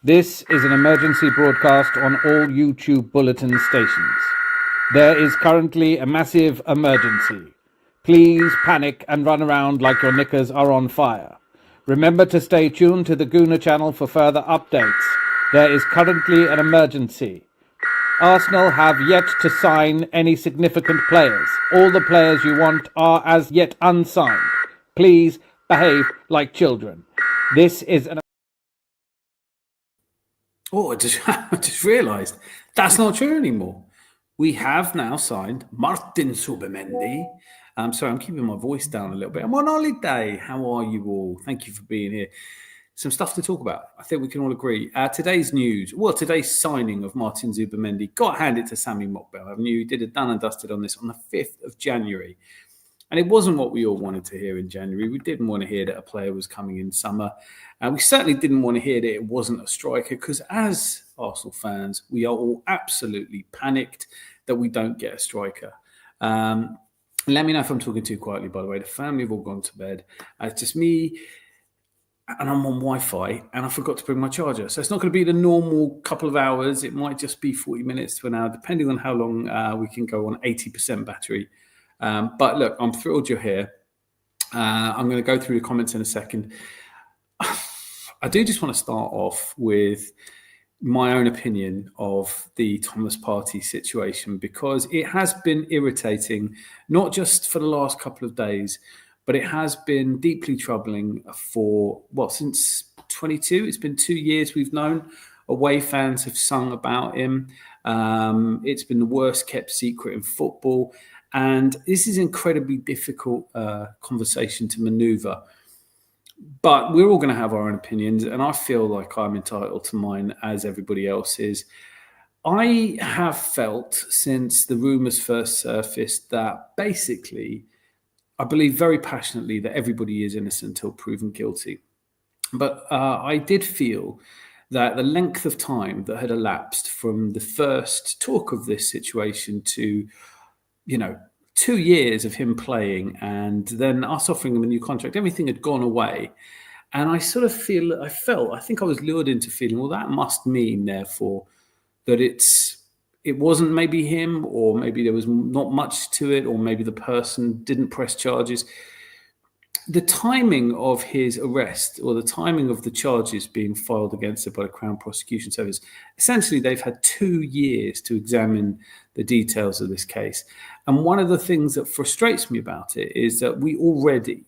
This is an emergency broadcast on all YouTube bulletin stations. There is currently a massive emergency. Please panic and run around like your knickers are on fire. Remember to stay tuned to the Gooner channel for further updates. There is currently an emergency. Arsenal have yet to sign any significant players. All the players you want are as yet unsigned. Please behave like children. This is an... Oh, I just realised that's not true anymore. We have now signed Martin Zubimendi. I'm sorry, I'm keeping my voice down a little bit. I'm on holiday. How are you all? Thank you for being here. Some stuff to talk about. I think we can all agree. Today's news, today's signing of Martin Zubimendi, got to hand it to Sammy Mokbel, haven't you? He did a done and dusted on this on the 5th of January. And it wasn't what we all wanted to hear in January. We didn't want to hear that a player was coming in summer. And we certainly didn't want to hear that it wasn't a striker, because as Arsenal fans, we are all absolutely panicked that we don't get a striker. Let me know if I'm talking too quietly, by the way. The family have all gone to bed. It's just me, and I'm on Wi-Fi, and I forgot to bring my charger. So it's not going to be the normal couple of hours. It might just be 40 minutes to an hour, depending on how long we can go on 80% battery. But look, I'm thrilled you're here. I'm going to go through the comments in a second. I do just want to start off with my own opinion of the Thomas Partey situation, because it has been irritating, not just for the last couple of days, but it has been deeply troubling for, since 22. It's been 2 years we've known. Away fans have sung about him. It's been the worst kept secret in football. And this is an incredibly difficult conversation to maneuver. But we're all going to have our own opinions, and I feel like I'm entitled to mine as everybody else is. I have felt since the rumours first surfaced that basically, I believe very passionately that everybody is innocent until proven guilty. But I did feel that the length of time that had elapsed from the first talk of this situation to, 2 years of him playing and then us offering him a new contract, everything had gone away. And I sort of I think I was lured into feeling, well, that must mean, therefore, that it wasn't maybe him, or maybe there was not much to it, or maybe the person didn't press charges. The timing of his arrest, or the timing of the charges being filed against it by the Crown Prosecution Service, essentially they've had 2 years to examine the details of this case. And one of the things that frustrates me about it is that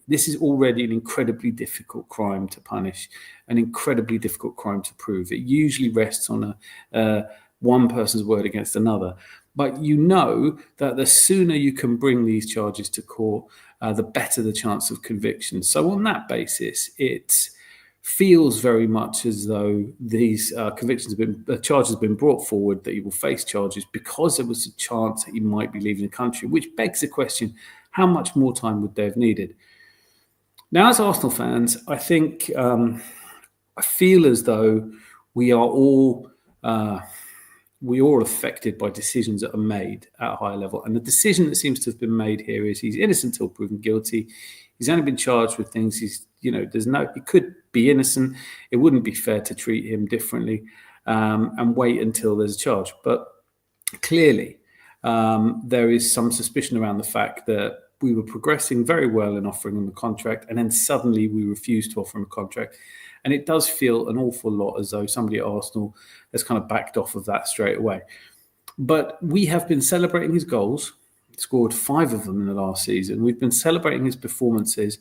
this is already an incredibly difficult crime to punish, an incredibly difficult crime to prove. It usually rests on one person's word against another. But you know that the sooner you can bring these charges to court, the better the chance of conviction. So on that basis, it feels very much as though these charges have been brought forward, that he will face charges because there was a chance that he might be leaving the country, which begs the question, how much more time would they have needed? Now, as Arsenal fans, I think I feel as though we are all affected by decisions that are made at a higher level. And the decision that seems to have been made here is he's innocent until proven guilty. He's only been charged with things. He could be innocent. It wouldn't be fair to treat him differently and wait until there's a charge. But clearly, there is some suspicion around the fact that we were progressing very well in offering him a contract, and then suddenly we refused to offer him a contract. And it does feel an awful lot as though somebody at Arsenal has kind of backed off of that straight away. But we have been celebrating his goals, scored 5 of them in the last season. We've been celebrating his performances.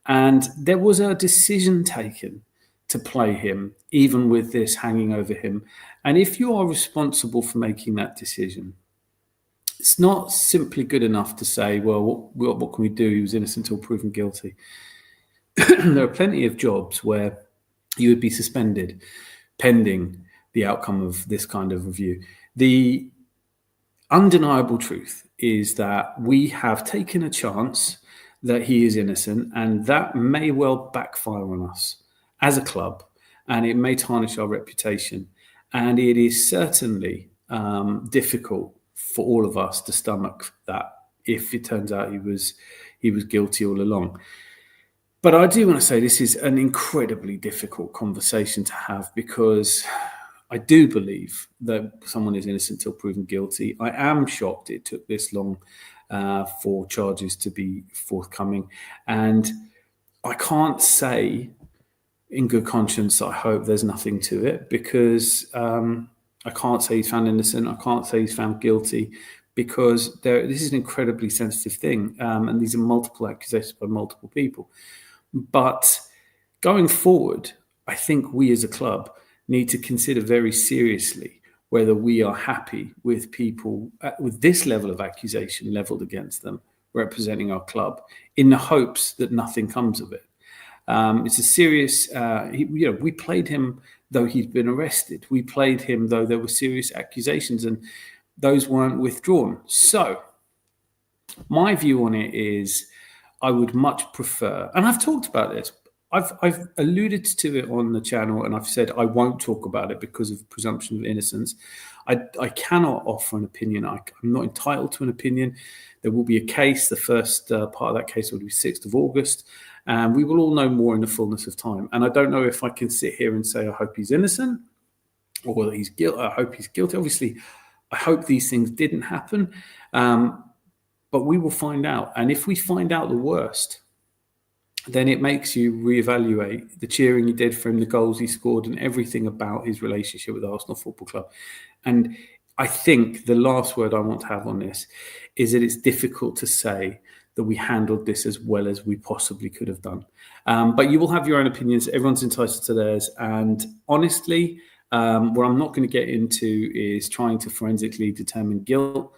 And there was a decision taken to play him, even with this hanging over him. And if you are responsible for making that decision, it's not simply good enough to say, well, what can we do? He was innocent until proven guilty. There are plenty of jobs where you would be suspended pending the outcome of this kind of review. The undeniable truth is that we have taken a chance that he is innocent, and that may well backfire on us as a club, and it may tarnish our reputation. And it is certainly difficult for all of us to stomach that if it turns out he was guilty all along. But I do want to say this is an incredibly difficult conversation to have, because I do believe that someone is innocent till proven guilty. I am shocked it took this long for charges to be forthcoming. And I can't say in good conscience I hope there's nothing to it, because I can't say he's found innocent. I can't say he's found guilty, because this is an incredibly sensitive thing. And these are multiple accusations by multiple people. But going forward, I think we as a club need to consider very seriously whether we are happy with people with this level of accusation leveled against them representing our club, in the hopes that nothing comes of it. It's a serious, we played him though he'd been arrested. We played him though there were serious accusations, and those weren't withdrawn. So my view on it is, I would much prefer, and I've talked about this, I've alluded to it on the channel, and I've said I won't talk about it because of presumption of innocence. I cannot offer an opinion. I'm not entitled to an opinion. There will be a case. The first part of that case will be 6th of August, and we will all know more in the fullness of time. And I don't know if I can sit here and say I hope he's innocent or that he's guilty. I hope he's guilty. Obviously, I hope these things didn't happen. But we will find out. And if we find out the worst, then it makes you reevaluate the cheering you did for him, the goals he scored, and everything about his relationship with Arsenal Football Club. And I think the last word I want to have on this is that it's difficult to say that we handled this as well as we possibly could have done. But you will have your own opinions. Everyone's entitled to theirs. And honestly, what I'm not going to get into is trying to forensically determine guilt,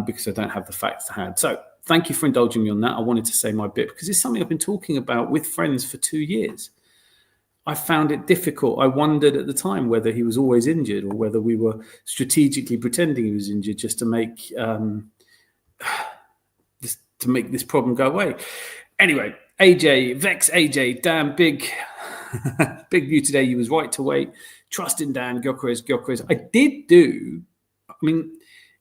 because I don't have the facts to hand. So thank you for indulging me on that. I wanted to say my bit because it's something I've been talking about with friends for 2 years. I found it difficult. I wondered at the time whether he was always injured or whether we were strategically pretending he was injured just to make this problem go away. Anyway, Vex AJ, damn big view today. You was right to wait. Trust in Dan, Gyokeres. I did do,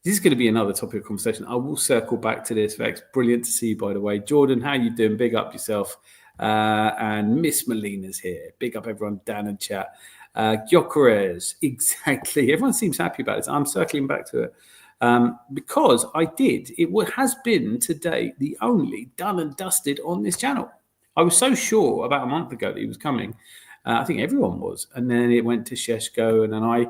this is going to be another topic of conversation. I will circle back to this, Vex. Brilliant to see you, by the way. Jordan, how you doing? Big up yourself. And Miss Molina's here. Big up everyone, Dan and chat. Gyokeres, exactly. Everyone seems happy about this. I'm circling back to it. Because it has been today the only done and dusted on this channel. I was so sure about a month ago that he was coming. I think everyone was. And then it went to Sesko, and then I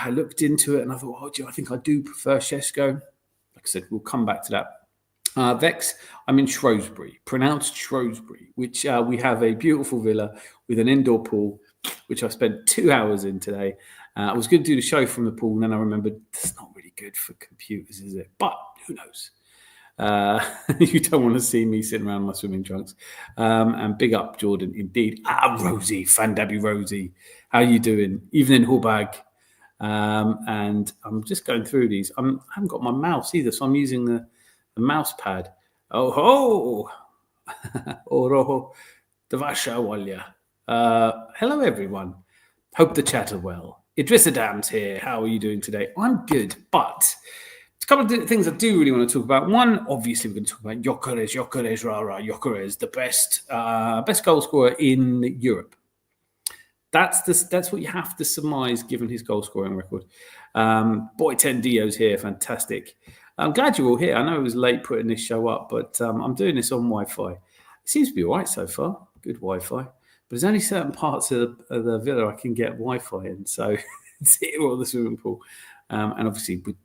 looked into it and I thought, I think I do prefer Sesko. Like I said, we'll come back to that. Vex, I'm in Shrewsbury, pronounced Shrewsbury, which we have a beautiful villa with an indoor pool, which I spent 2 hours in today. I was going to do the show from the pool, and then I remembered that's not really good for computers, is it? But who knows? You don't want to see me sitting around in my swimming trunks. And big up, Jordan, indeed. Rosie, Fandabi Rosie. How you doing? Evening, Hubag. And I'm just going through these. I haven't got my mouse either, so I'm using the mouse pad. Oh ho! Oro Devasha Walya. Hello everyone. Hope the chat are well. Idris Adam's here. How are you doing today? I'm good, but a couple of things I do really want to talk about. One, obviously, we're going to talk about Gyokeres, the best goal scorer in Europe. That's what you have to surmise given his goal scoring record. Boy, Tendio's here, fantastic. I'm glad you're all here. I know it was late putting this show up, but I'm doing this on Wi-Fi. It seems to be all right so far. Good Wi-Fi. But there's only certain parts of the villa I can get Wi-Fi in. So it's here or the swimming pool. And obviously, with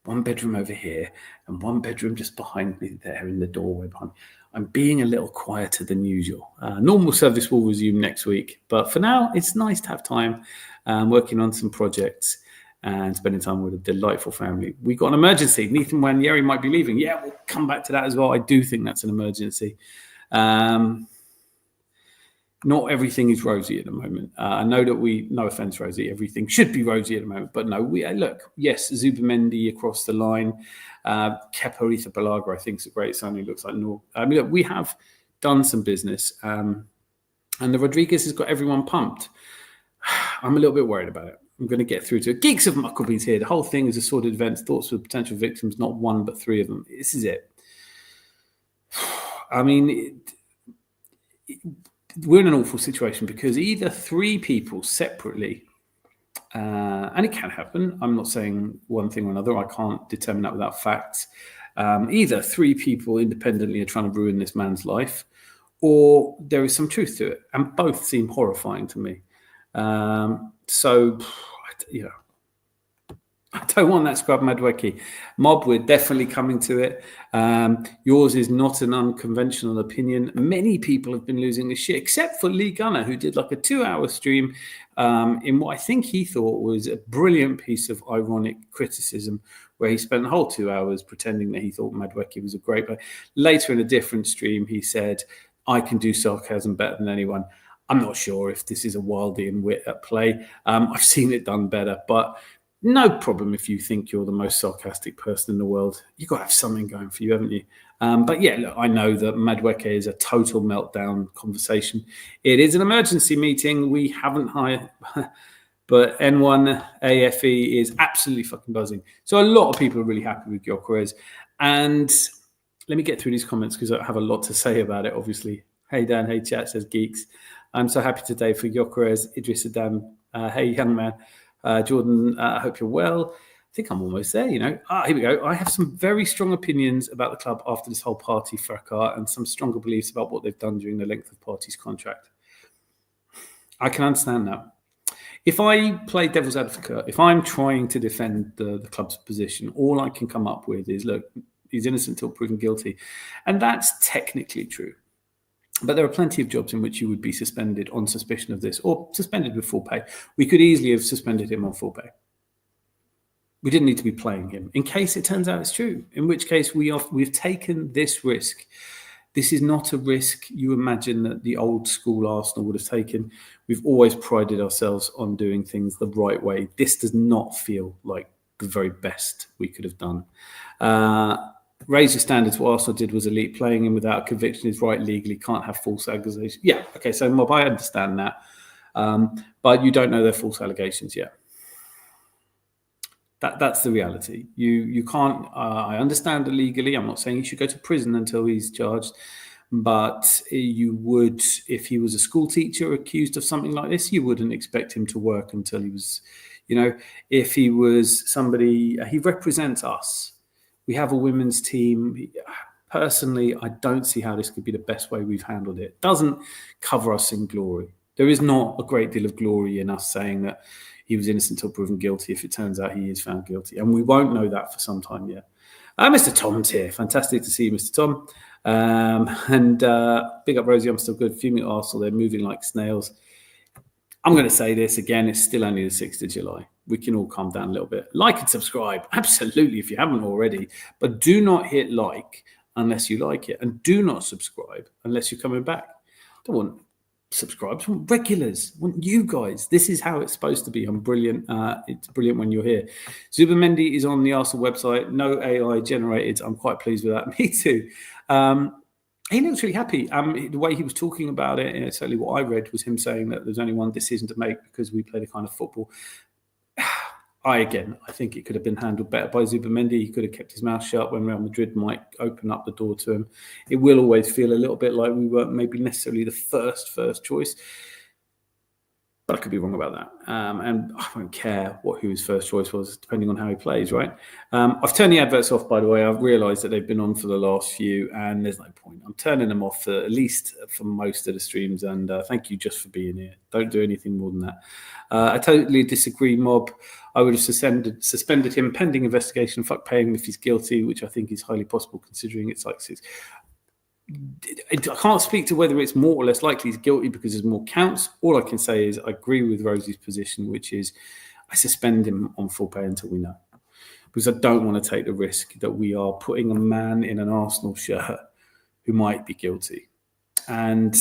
one bedroom over here and one bedroom just behind me there in the doorway behind me. I'm being a little quieter than usual. Normal service will resume next week. But for now, it's nice to have time working on some projects and spending time with a delightful family. We got an emergency. Nathan Wanyeri might be leaving. Yeah, we'll come back to that as well. I do think that's an emergency. Not everything is rosy at the moment. I know that no offense, Rosie, everything should be rosy at the moment. But no, look, yes, Zubimendi across the line. Kepa Arrizabalaga, I think, is a great sign. He looks like Noor. Look, we have done some business. And the Rodriguez has got everyone pumped. I'm a little bit worried about it. I'm going to get through to it. Geeks of Muckleby's here. The whole thing is a sordid event. Thoughts for potential victims, not one, but three of them. This is it. we're in an awful situation because either three people separately, and it can happen. I'm not saying one thing or another. I can't determine that without facts. Either three people independently are trying to ruin this man's life, or there is some truth to it. And both seem horrifying to me. So, you know, I don't want that scrub Madueke. Mob, we're definitely coming to it. Yours is not an unconventional opinion. Many people have been losing their shit, except for Lee Gunner, who did like a 2-hour stream in what I think he thought was a brilliant piece of ironic criticism, where he spent the whole 2 hours pretending that he thought Madueke was a great player. Later in a different stream, he said, I can do sarcasm better than anyone. I'm not sure if this is a Wildian wit at play. I've seen it done better, but no problem if you think you're the most sarcastic person in the world. You've got to have something going for you, haven't you? But yeah, look, I know that Madueke is a total meltdown conversation. It is an emergency meeting. We haven't hired... But N1 AFE is absolutely fucking buzzing. So a lot of people are really happy with Gyokeres. And let me get through these comments because I have a lot to say about it, obviously. Hey, Dan. Hey, chat, says Geeks. I'm so happy today for Gyokeres. Idris Adam. Hey, young man. Jordan, I hope you're well. I think I'm almost there, you know. Here we go. I have some very strong opinions about the club after this whole Partey fracas and some stronger beliefs about what they've done during the length of Partey's contract. I can understand that. If I play devil's advocate, if I'm trying to defend the club's position, all I can come up with is, look, he's innocent till proven guilty. And that's technically true. But there are plenty of jobs in which you would be suspended on suspicion of this, or suspended with full pay. We could easily have suspended him on full pay. We didn't need to be playing him, in case it turns out it's true, in which case we've taken this risk. This is not a risk you imagine that the old school Arsenal would have taken. We've always prided ourselves on doing things the right way. This does not feel like the very best we could have done. Raise your standards. What Arsenal did was elite. Playing him without a conviction is right legally. Can't have false accusations. Yeah, okay, so Mob, I understand that. But you don't know their false allegations yet. That's the reality. You can't. I understand illegally. I'm not saying he should go to prison until he's charged, but you would, if he was a school teacher accused of something like this, you wouldn't expect him to work until he was, you know, if he was somebody. He represents us. We have a women's team. Personally, I don't see how this could be the best way we've handled it. It doesn't cover us in glory. There is not a great deal of glory in us saying that he was innocent till proven guilty if it turns out he is found guilty. And we won't know that for some time yet. Mr. Tom's here. Fantastic to see you, Mr. Tom. And big up, Rosie. I'm still good. Fuming at Arsenal. They're moving like snails. I'm going to say this again. It's still only the 6th of July. We can all calm down a little bit. Like and subscribe. Absolutely, if you haven't already. But do not hit like unless you like it. And do not subscribe unless you're coming back. Don't want subscribers, I want regulars, I want you guys. This is how it's supposed to be. I'm brilliant. It's brilliant when you're here. Zubimendi is on the Arsenal website. No AI generated. I'm quite pleased with that. Me too. He looks really happy. The way he was talking about it, and certainly what I read, was him saying that there's only one decision to make because we play the kind of football. I think it could have been handled better by Zubimendi. He could have kept his mouth shut when Real Madrid might open up the door to him. It will always feel a little bit like we weren't maybe necessarily the first choice. But I could be wrong about that. And I don't care who his first choice was, depending on how he plays, right? I've turned the adverts off, by the way. I've realised that they've been on for the last few, and there's no point. I'm turning them off at least for most of the streams, and thank you just for being here. Don't do anything more than that. I totally disagree, Mob. I would have suspended him pending investigation. Fuck paying him if he's guilty, which I think is highly possible considering it's like 6. I can't speak to whether it's more or less likely he's guilty because there's more counts. All I can say is I agree with Rosie's position, which is I suspend him on full pay until we know. Because I don't want to take the risk that we are putting a man in an Arsenal shirt who might be guilty. And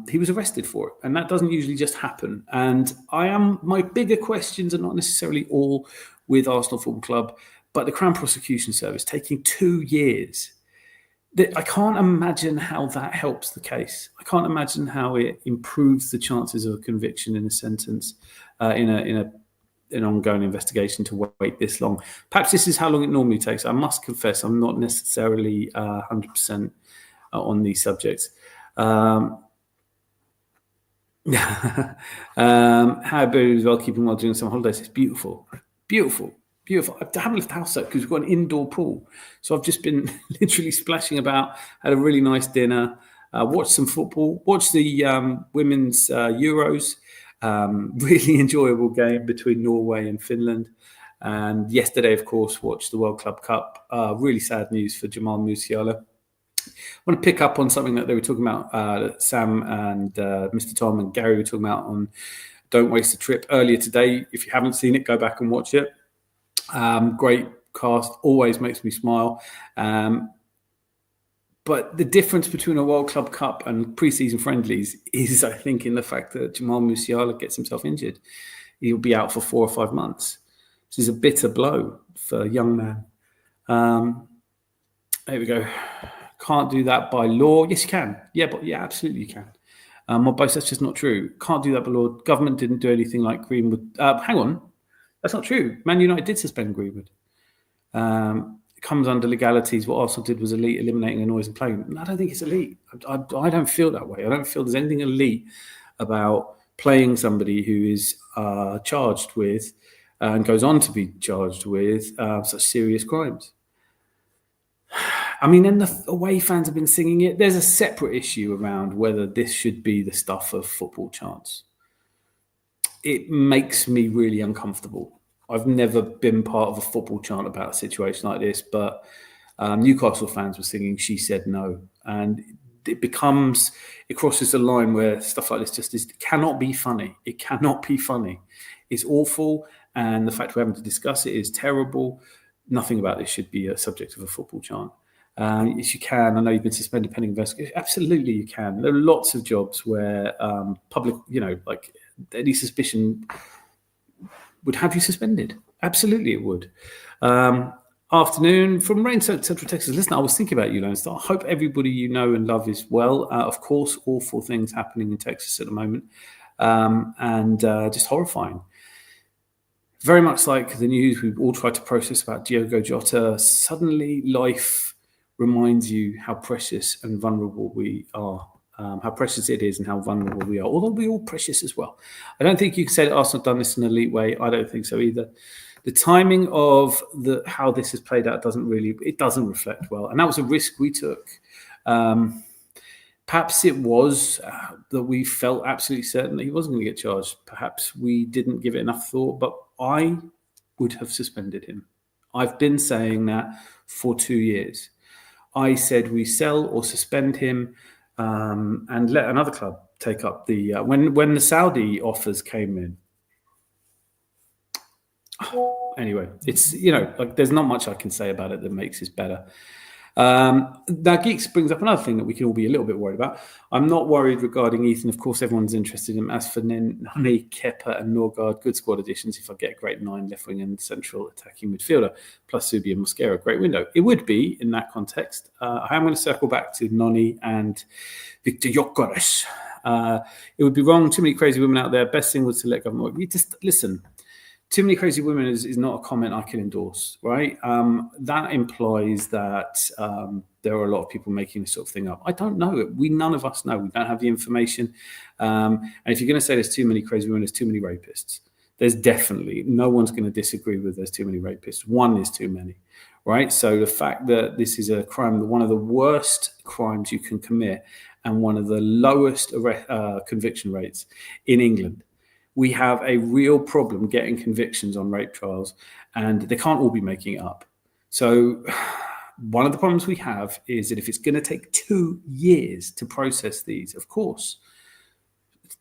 he was arrested for it. And that doesn't usually just happen. And my bigger questions are not necessarily all with Arsenal Football Club, but the Crown Prosecution Service taking 2 years. I can't imagine how that helps the case. I can't imagine how it improves the chances of a conviction in a sentence in an ongoing investigation to wait this long. Perhaps this is how long it normally takes. I must confess I'm not necessarily 100% on these subjects. How about as well, keeping well during some holidays? It's beautiful. Beautiful. Beautiful. I haven't left the house though because we've got an indoor pool. So I've just been literally splashing about, had a really nice dinner, watched some football, watched the women's Euros. Really enjoyable game between Norway and Finland. And yesterday, of course, watched the World Club Cup. Really sad news for Jamal Musiala. I want to pick up on something that they were talking about, Sam and Mr. Tom and Gary were talking about on Don't Waste a Trip earlier today. If you haven't seen it, go back and watch it. Great cast, always makes me smile. But the difference between a World Club Cup and pre-season friendlies is, I think, in the fact that Jamal Musiala gets himself injured. He'll be out for 4 or 5 months. This is a bitter blow for a young man. There we go. Can't do that by law. Yes, you can. Yeah, absolutely you can. Well, both, that's just not true. Can't do that by law. Government didn't do anything like Greenwood. Hang on. That's not true. Man United did suspend Greenwood. It comes under legalities. What Arsenal did was elite, eliminating a noise and playing. I don't think it's elite. I don't feel that way. I don't feel there's anything elite about playing somebody who is charged with and goes on to be charged with such serious crimes. I mean, and the away fans have been singing it. There's a separate issue around whether this should be the stuff of football chants. It makes me really uncomfortable. I've never been part of a football chant about a situation like this, but Newcastle fans were singing "She Said No," and it crosses the line where stuff like this it cannot be funny. It cannot be funny. It's awful, and the fact we're having to discuss it is terrible. Nothing about this should be a subject of a football chant. Yes, you can. I know you've been suspended pending investigation. Absolutely, you can. There are lots of jobs where public, like any suspicion would have you suspended. Absolutely, it would. Afternoon from rain-soaked Central Texas. Listen, I was thinking about you, Lone Star. I hope everybody you know and love is well. Of course, awful things happening in Texas at the moment, and just horrifying. Very much like the news we've all tried to process about Diogo Jota, suddenly life reminds you how precious and vulnerable we are, how precious it is and how vulnerable we are, although we're all precious as well. I don't think you can say that Arsenal have done this in an elite way. I don't think so either. The timing of how this has played out doesn't reflect well. And that was a risk we took. Perhaps it was that we felt absolutely certain that he wasn't going to get charged. Perhaps we didn't give it enough thought, but I would have suspended him. I've been saying that for 2 years. I said we sell or suspend him and let another club take up the... when the Saudi offers came in. Anyway, it's, there's not much I can say about it that makes this better. Now, Geeks brings up another thing that we can all be a little bit worried about. I'm not worried regarding Ethan. Of course, everyone's interested in him. As for Noni, Kepa and Norgard, good squad additions. If I get a great 9 left wing and central attacking midfielder, plus Subi and Mosquera, great window. It would be in that context. I am going to circle back to Noni and Victor Gyokeres. It would be wrong. Too many crazy women out there. Best thing was to let government work. You just listen. Too many crazy women is not a comment I can endorse, right? That implies that there are a lot of people making this sort of thing up. I don't know. None of us know. We don't have the information. And if you're going to say there's too many crazy women, there's too many rapists. There's definitely, no one's going to disagree with there's too many rapists. One is too many, right? So the fact that this is a crime, one of the worst crimes you can commit and one of the lowest conviction rates in England, we have a real problem getting convictions on rape trials, and they can't all be making it up. So one of the problems we have is that if it's going to take 2 years to process these, of course,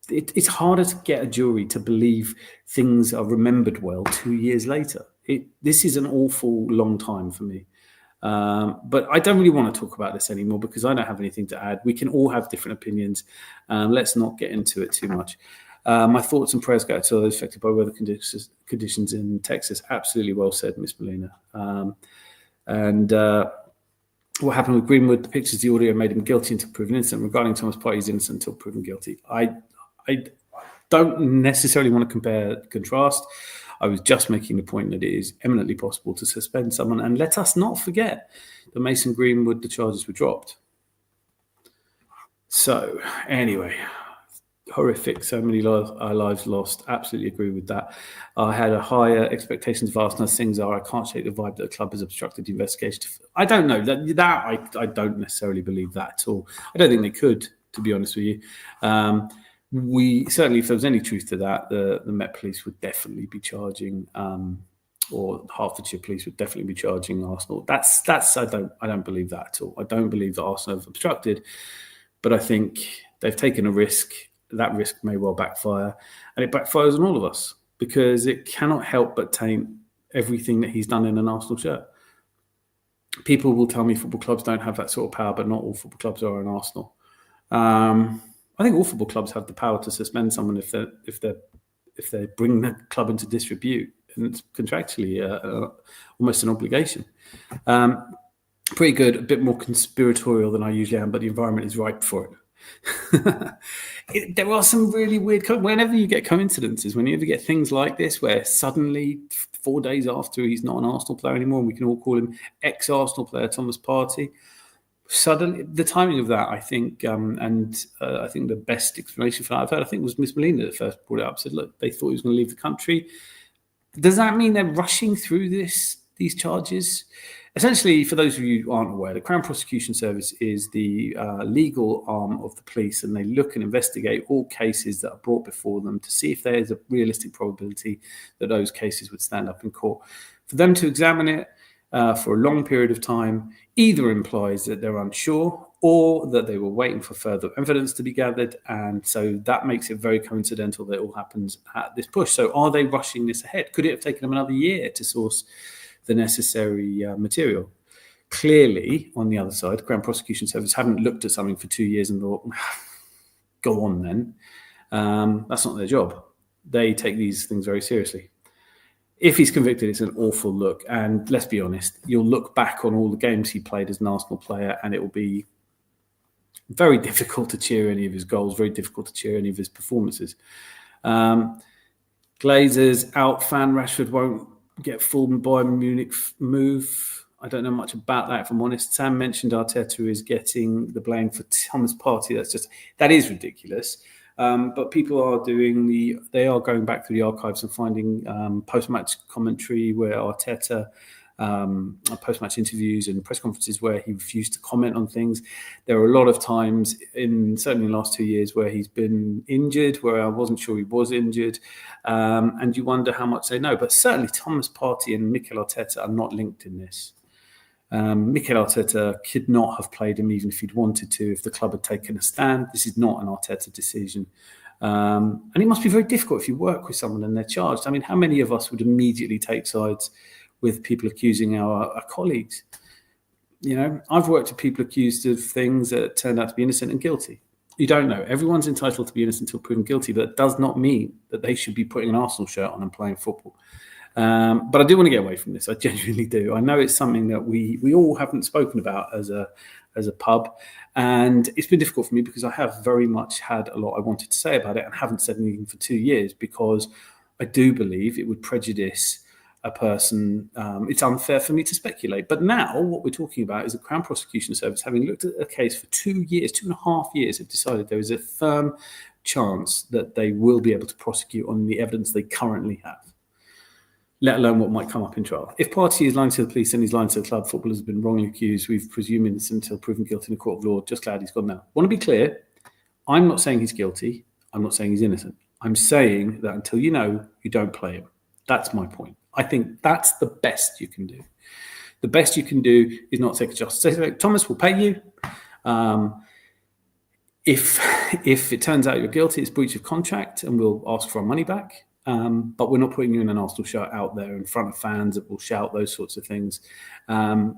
it's harder to get a jury to believe things are remembered well 2 years later. This is an awful long time for me. But I don't really want to talk about this anymore because I don't have anything to add. We can all have different opinions. Let's not get into it too much. My thoughts and prayers go out to those affected by weather conditions in Texas. Absolutely well said, Miss Molina. And what happened with Greenwood, the pictures, the audio made him guilty until proven innocent. Regarding Thomas Partey, he's innocent until proven guilty. I don't necessarily want to contrast. I was just making the point that it is eminently possible to suspend someone. And let us not forget that Mason Greenwood, the charges were dropped. So, anyway... horrific. So many lives lost. Absolutely agree with that. I had a higher expectations of Arsenal as things are. I can't shake the vibe that the club has obstructed the investigation. I don't know I don't necessarily believe that at all. I don't think they could, to be honest with you. We certainly, if there was any truth to that, the Met Police would definitely be charging, or Hertfordshire Police would definitely be charging Arsenal. That's I don't believe that at all. I don't believe that Arsenal have obstructed, but I think they've taken a risk. That risk may well backfire, and it backfires on all of us because it cannot help but taint everything that he's done in an Arsenal shirt. People will tell me football clubs don't have that sort of power, but not all football clubs are in Arsenal. I think all football clubs have the power to suspend someone if they bring the club into disrepute, and it's contractually almost an obligation. Pretty good, a bit more conspiratorial than I usually am, but the environment is ripe for it. There are some really weird. Whenever you get coincidences, when you ever get things like this, where suddenly 4 days after he's not an Arsenal player anymore, and we can all call him ex-Arsenal player Thomas Partey. Suddenly, the timing of that, I think, I think the best explanation for that I've heard, I think, was Miss Molina that first brought it up. Said, look, they thought he was going to leave the country. Does that mean they're rushing through these charges? Essentially, for those of you who aren't aware, the Crown Prosecution Service is the legal arm of the police, and they look and investigate all cases that are brought before them to see if there is a realistic probability that those cases would stand up in court. For them to examine it for a long period of time either implies that they're unsure or that they were waiting for further evidence to be gathered. And so that makes it very coincidental that it all happens at this push. So are they rushing this ahead? Could it have taken them another year to source the necessary material? Clearly, on the other side, the Crown Prosecution Service haven't looked at something for 2 years and thought, go on then. That's not their job. They take these things very seriously. If he's convicted, it's an awful look. And let's be honest, you'll look back on all the games he played as an Arsenal player, and it will be very difficult to cheer any of his goals, very difficult to cheer any of his performances. Glazers out, Fan Rashford won't get full Bayern Munich move. I don't know much about that, if I'm honest. Sam mentioned Arteta is getting the blame for Thomas Partey. That is ridiculous. But people are they are going back through the archives and finding post-match commentary where Arteta, post-match interviews and press conferences where he refused to comment on things. There are a lot of times, certainly in the last 2 years, where he's been injured, where I wasn't sure he was injured, and you wonder how much they know. But certainly Thomas Partey and Mikel Arteta are not linked in this. Mikel Arteta could not have played him even if he'd wanted to, if the club had taken a stand. This is not an Arteta decision. And it must be very difficult if you work with someone and they're charged. I mean, how many of us would immediately take sides with people accusing our colleagues? You know, I've worked with people accused of things that turned out to be innocent and guilty. You don't know. Everyone's entitled to be innocent until proven guilty, but it does not mean that they should be putting an Arsenal shirt on and playing football. But I do want to get away from this. I genuinely do. I know it's something that we all haven't spoken about as a pub, and it's been difficult for me because I have very much had a lot I wanted to say about it and haven't said anything for 2 years because I do believe it would prejudice a person. It's unfair for me to speculate. But now what we're talking about is the Crown Prosecution Service, having looked at a case for 2 years, 2.5 years, have decided there is a firm chance that they will be able to prosecute on the evidence they currently have, let alone what might come up in trial. If Partey is lying to the police and he's lying to the club, football has been wrongly accused, we've presumed innocent until proven guilty in a court of law. Just glad he's gone now. I want to be clear. I'm not saying he's guilty. I'm not saying he's innocent. I'm saying that until you know, you don't play him. That's my point. I think that's the best you can do. The best you can do is not take a justice. Say, Thomas, we'll pay you. If it turns out you're guilty, it's breach of contract and we'll ask for our money back. But we're not putting you in an Arsenal shirt out there in front of fans that will shout those sorts of things,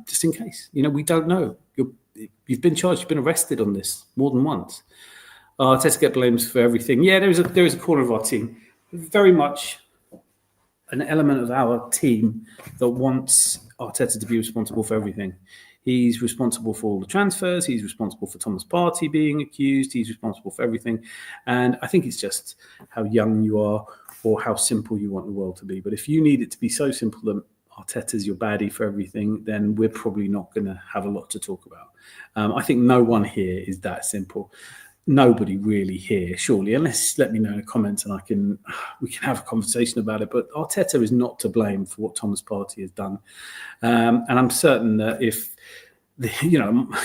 just in case. You know, we don't know. You've been charged. You've been arrested on this more than once. Arteta get blamed for everything. Yeah, there is a corner of our team, very much an element of our team that wants Arteta to be responsible for everything. He's responsible for all the transfers. He's responsible for Thomas Partey being accused. He's responsible for everything. And I think it's just how young you are or how simple you want the world to be. But if you need it to be so simple that Arteta's your baddie for everything, then we're probably not going to have a lot to talk about. I think no one here is that simple. nobody really here, surely, unless let me know in the comments and we can have a conversation about it. But Arteta is not to blame for what Thomas Partey has done, and I'm certain that if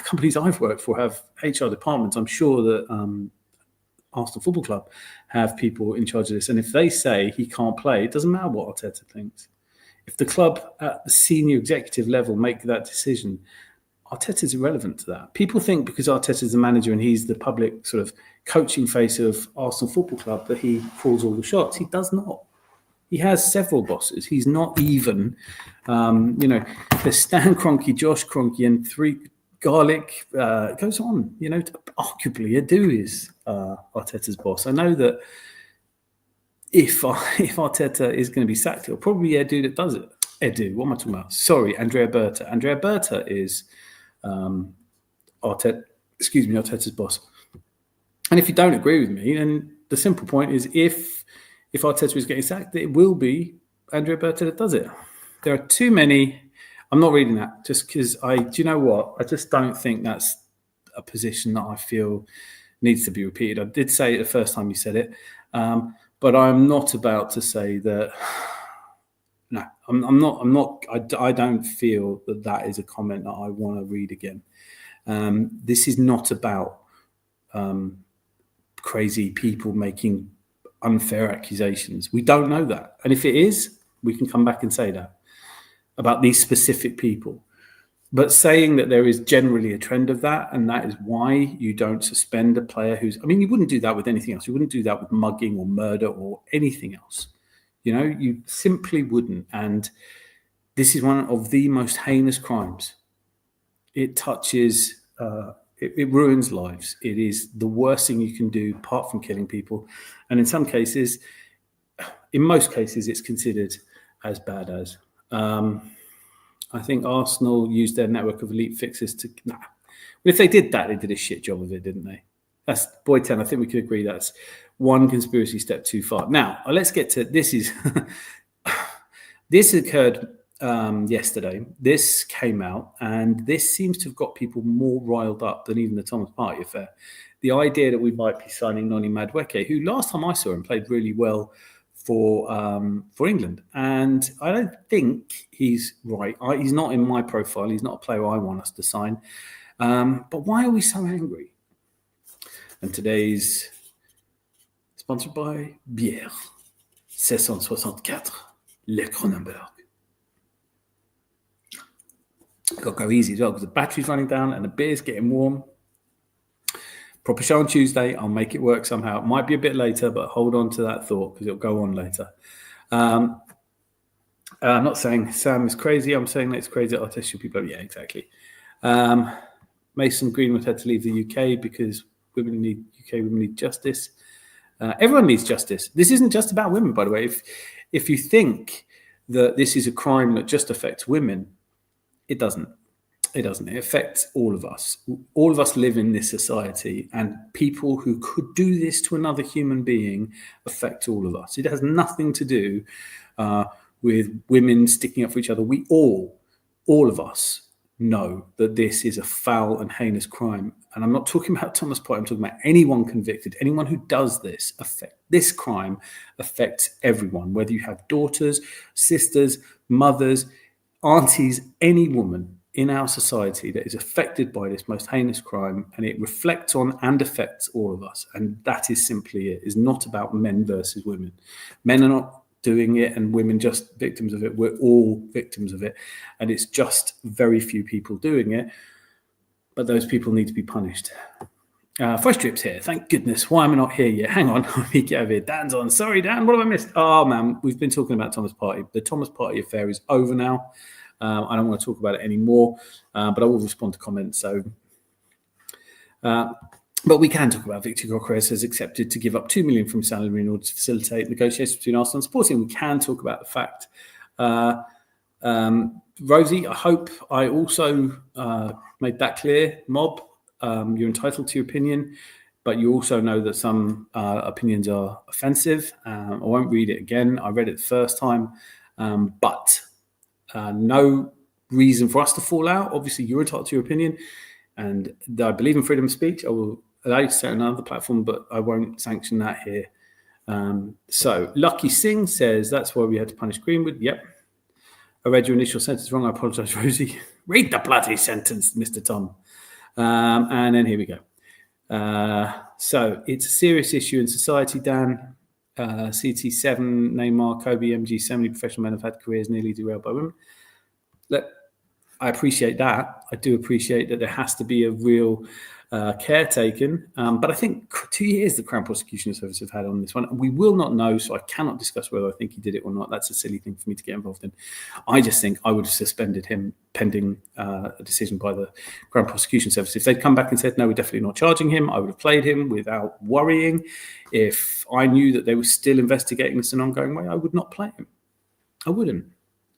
companies I've worked for have HR departments, I'm sure that Arsenal Football Club have people in charge of this, and if they say he can't play, it doesn't matter what Arteta thinks. If the club at the senior executive level make that decision, Arteta's irrelevant to that. People think because Arteta's the manager and he's the public sort of coaching face of Arsenal Football Club that he calls all the shots. He does not. He has several bosses. He's not even, there's Stan Kroenke, Josh Kroenke, and three Garlic. It goes on. Arguably Edu is Arteta's boss. I know that if Arteta is going to be sacked, it'll probably be Edu that does it. Edu, what am I talking about? Sorry, Andrea Berta. Andrea Berta is Arteta's boss. And if you don't agree with me, then the simple point is if Arteta is getting sacked, it will be Andrea Berta that does it. There are too many. I'm not reading that just because do you know what? I just don't think that's a position that I feel needs to be repeated. I did say it the first time you said it, but I'm not about to say that. No, I'm not. I don't feel that is a comment that I want to read again. This is not about crazy people making unfair accusations. We don't know that. And if it is, we can come back and say that about these specific people. But saying that there is generally a trend of that, and that is why you don't suspend a player you wouldn't do that with anything else. You wouldn't do that with mugging or murder or anything else. You simply wouldn't. And this is one of the most heinous crimes. It touches, it ruins lives. It is the worst thing you can do apart from killing people. And in most cases, it's considered as bad as. I think Arsenal used their network of elite fixers to. But if they did that, they did a shit job of it, didn't they? That's Boy 10. I think we could agree that's one conspiracy step too far. Now, let's get to this. This occurred yesterday. This came out, and this seems to have got people more riled up than even the Thomas Partey affair. The idea that we might be signing Noni Madueke, who last time I saw him played really well for England, and I don't think he's right. He's not in my profile. He's not a player I want us to sign. But why are we so angry? And today's sponsored by Bière 1664 Le Cronenberg. Got to go easy as well because the battery's running down and the beer's getting warm. Proper show on Tuesday. I'll make it work somehow. It might be a bit later, but hold on to that thought because it'll go on later. I'm not saying Sam is crazy. I'm saying that it's crazy that Arteta people. Yeah, exactly. Mason Greenwood had to leave the UK because UK women need justice. Everyone needs justice. This isn't just about women, by the way. If you think that this is a crime that just affects women, it doesn't. It doesn't. It affects all of us. All of us live in this society, and people who could do this to another human being affect all of us. It has nothing to do with women sticking up for each other. We all of us know that this is a foul and heinous crime. And I'm not talking about Thomas Partey. I'm talking about anyone convicted, anyone who does this. This crime affects everyone, whether you have daughters, sisters, mothers, aunties, any woman in our society that is affected by this most heinous crime, and it reflects on and affects all of us. And that is simply it. It's not about men versus women. Men are not doing it and women just victims of it. We're all victims of it. And it's just very few people doing it. But those people need to be punished. Fresh Drips here. Thank goodness. Why am I not here yet? Hang on. Let me get over here. Dan's on. Sorry, Dan. What have I missed? Oh, man. We've been talking about Thomas Partey. The Thomas Partey affair is over now. I don't want to talk about it anymore, but I will respond to comments. But we can talk about Victor Gyokeres has accepted to give up $2 million from salary in order to facilitate negotiations between Arsenal and Sporting. We can talk about the fact. Rosie, I hope I also made that clear. Mob, you're entitled to your opinion, but you also know that some opinions are offensive. I won't read it again. I read it the first time, but no reason for us to fall out. Obviously, you're entitled to your opinion, and I believe in freedom of speech. I will allow you to say it on another platform, but I won't sanction that here. So Lucky Singh says, that's why we had to punish Greenwood. Yep. I read your initial sentence wrong. I apologise, Rosie. Read the bloody sentence, Mr. Tom. And then here we go. So it's a serious issue in society, Dan. CT7, Neymar, Kobe, MG, so many professional men have had careers nearly derailed by women. Look, I appreciate that. I do appreciate that there has to be a real care taken. But I think 2 years the Crown Prosecution Service have had on this one. We will not know, so I cannot discuss whether I think he did it or not. That's a silly thing for me to get involved in. I just think I would have suspended him pending a decision by the Crown Prosecution Service. If they'd come back and said, no, we're definitely not charging him, I would have played him without worrying. If I knew that they were still investigating this in an ongoing way, I would not play him. I wouldn't.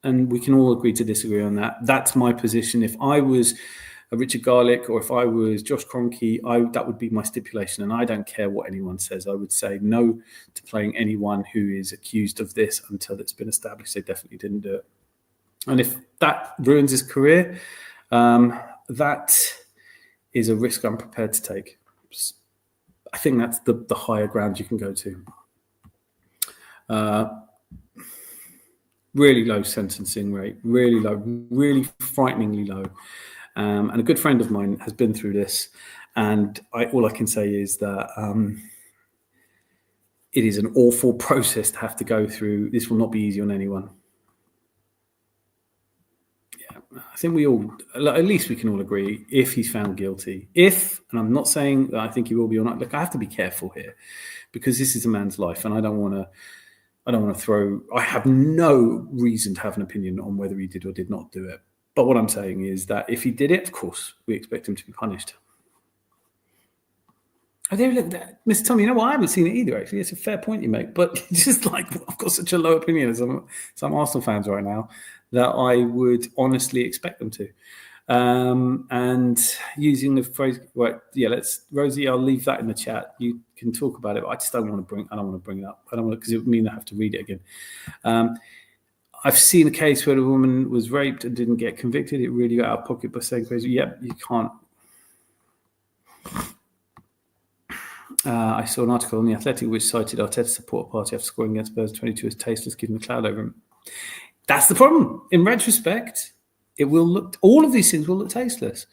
And we can all agree to disagree on that. That's my position. If I was Richard Garlick or if I was Josh Kroenke, that would be my stipulation. And I don't care what anyone says. I would say no to playing anyone who is accused of this until it's been established they definitely didn't do it. And if that ruins his career, that is a risk I'm prepared to take. I think that's the higher ground you can go to. Really low sentencing rate, really low, really frighteningly low. And a good friend of mine has been through this. And all I can say is that it is an awful process to have to go through. This will not be easy on anyone. Yeah, I think we all, at least we can all agree, if he's found guilty, and I'm not saying that I think he will be or not. Look, I have to be careful here because this is a man's life and I don't want to I have no reason to have an opinion on whether he did or did not do it. But what I'm saying is that if he did it, of course, we expect him to be punished. Mr. Tom, you know what? I haven't seen it either, actually. It's a fair point you make. But just like I've got such a low opinion as some Arsenal fans right now that I would honestly expect them to. And using the phrase, Rosie, I'll leave that in the chat. You can talk about it, but I just don't want to bring it up. I don't want to, because it would mean I have to read it again. I've seen a case where a woman was raped and didn't get convicted. It really got out of pocket by saying crazy. Yep, you can't. I saw an article on The Athletic which cited Arteta's support party after scoring against Spurs 22 as tasteless, given the cloud over him. That's the problem. In retrospect, all of these things will look tasteless.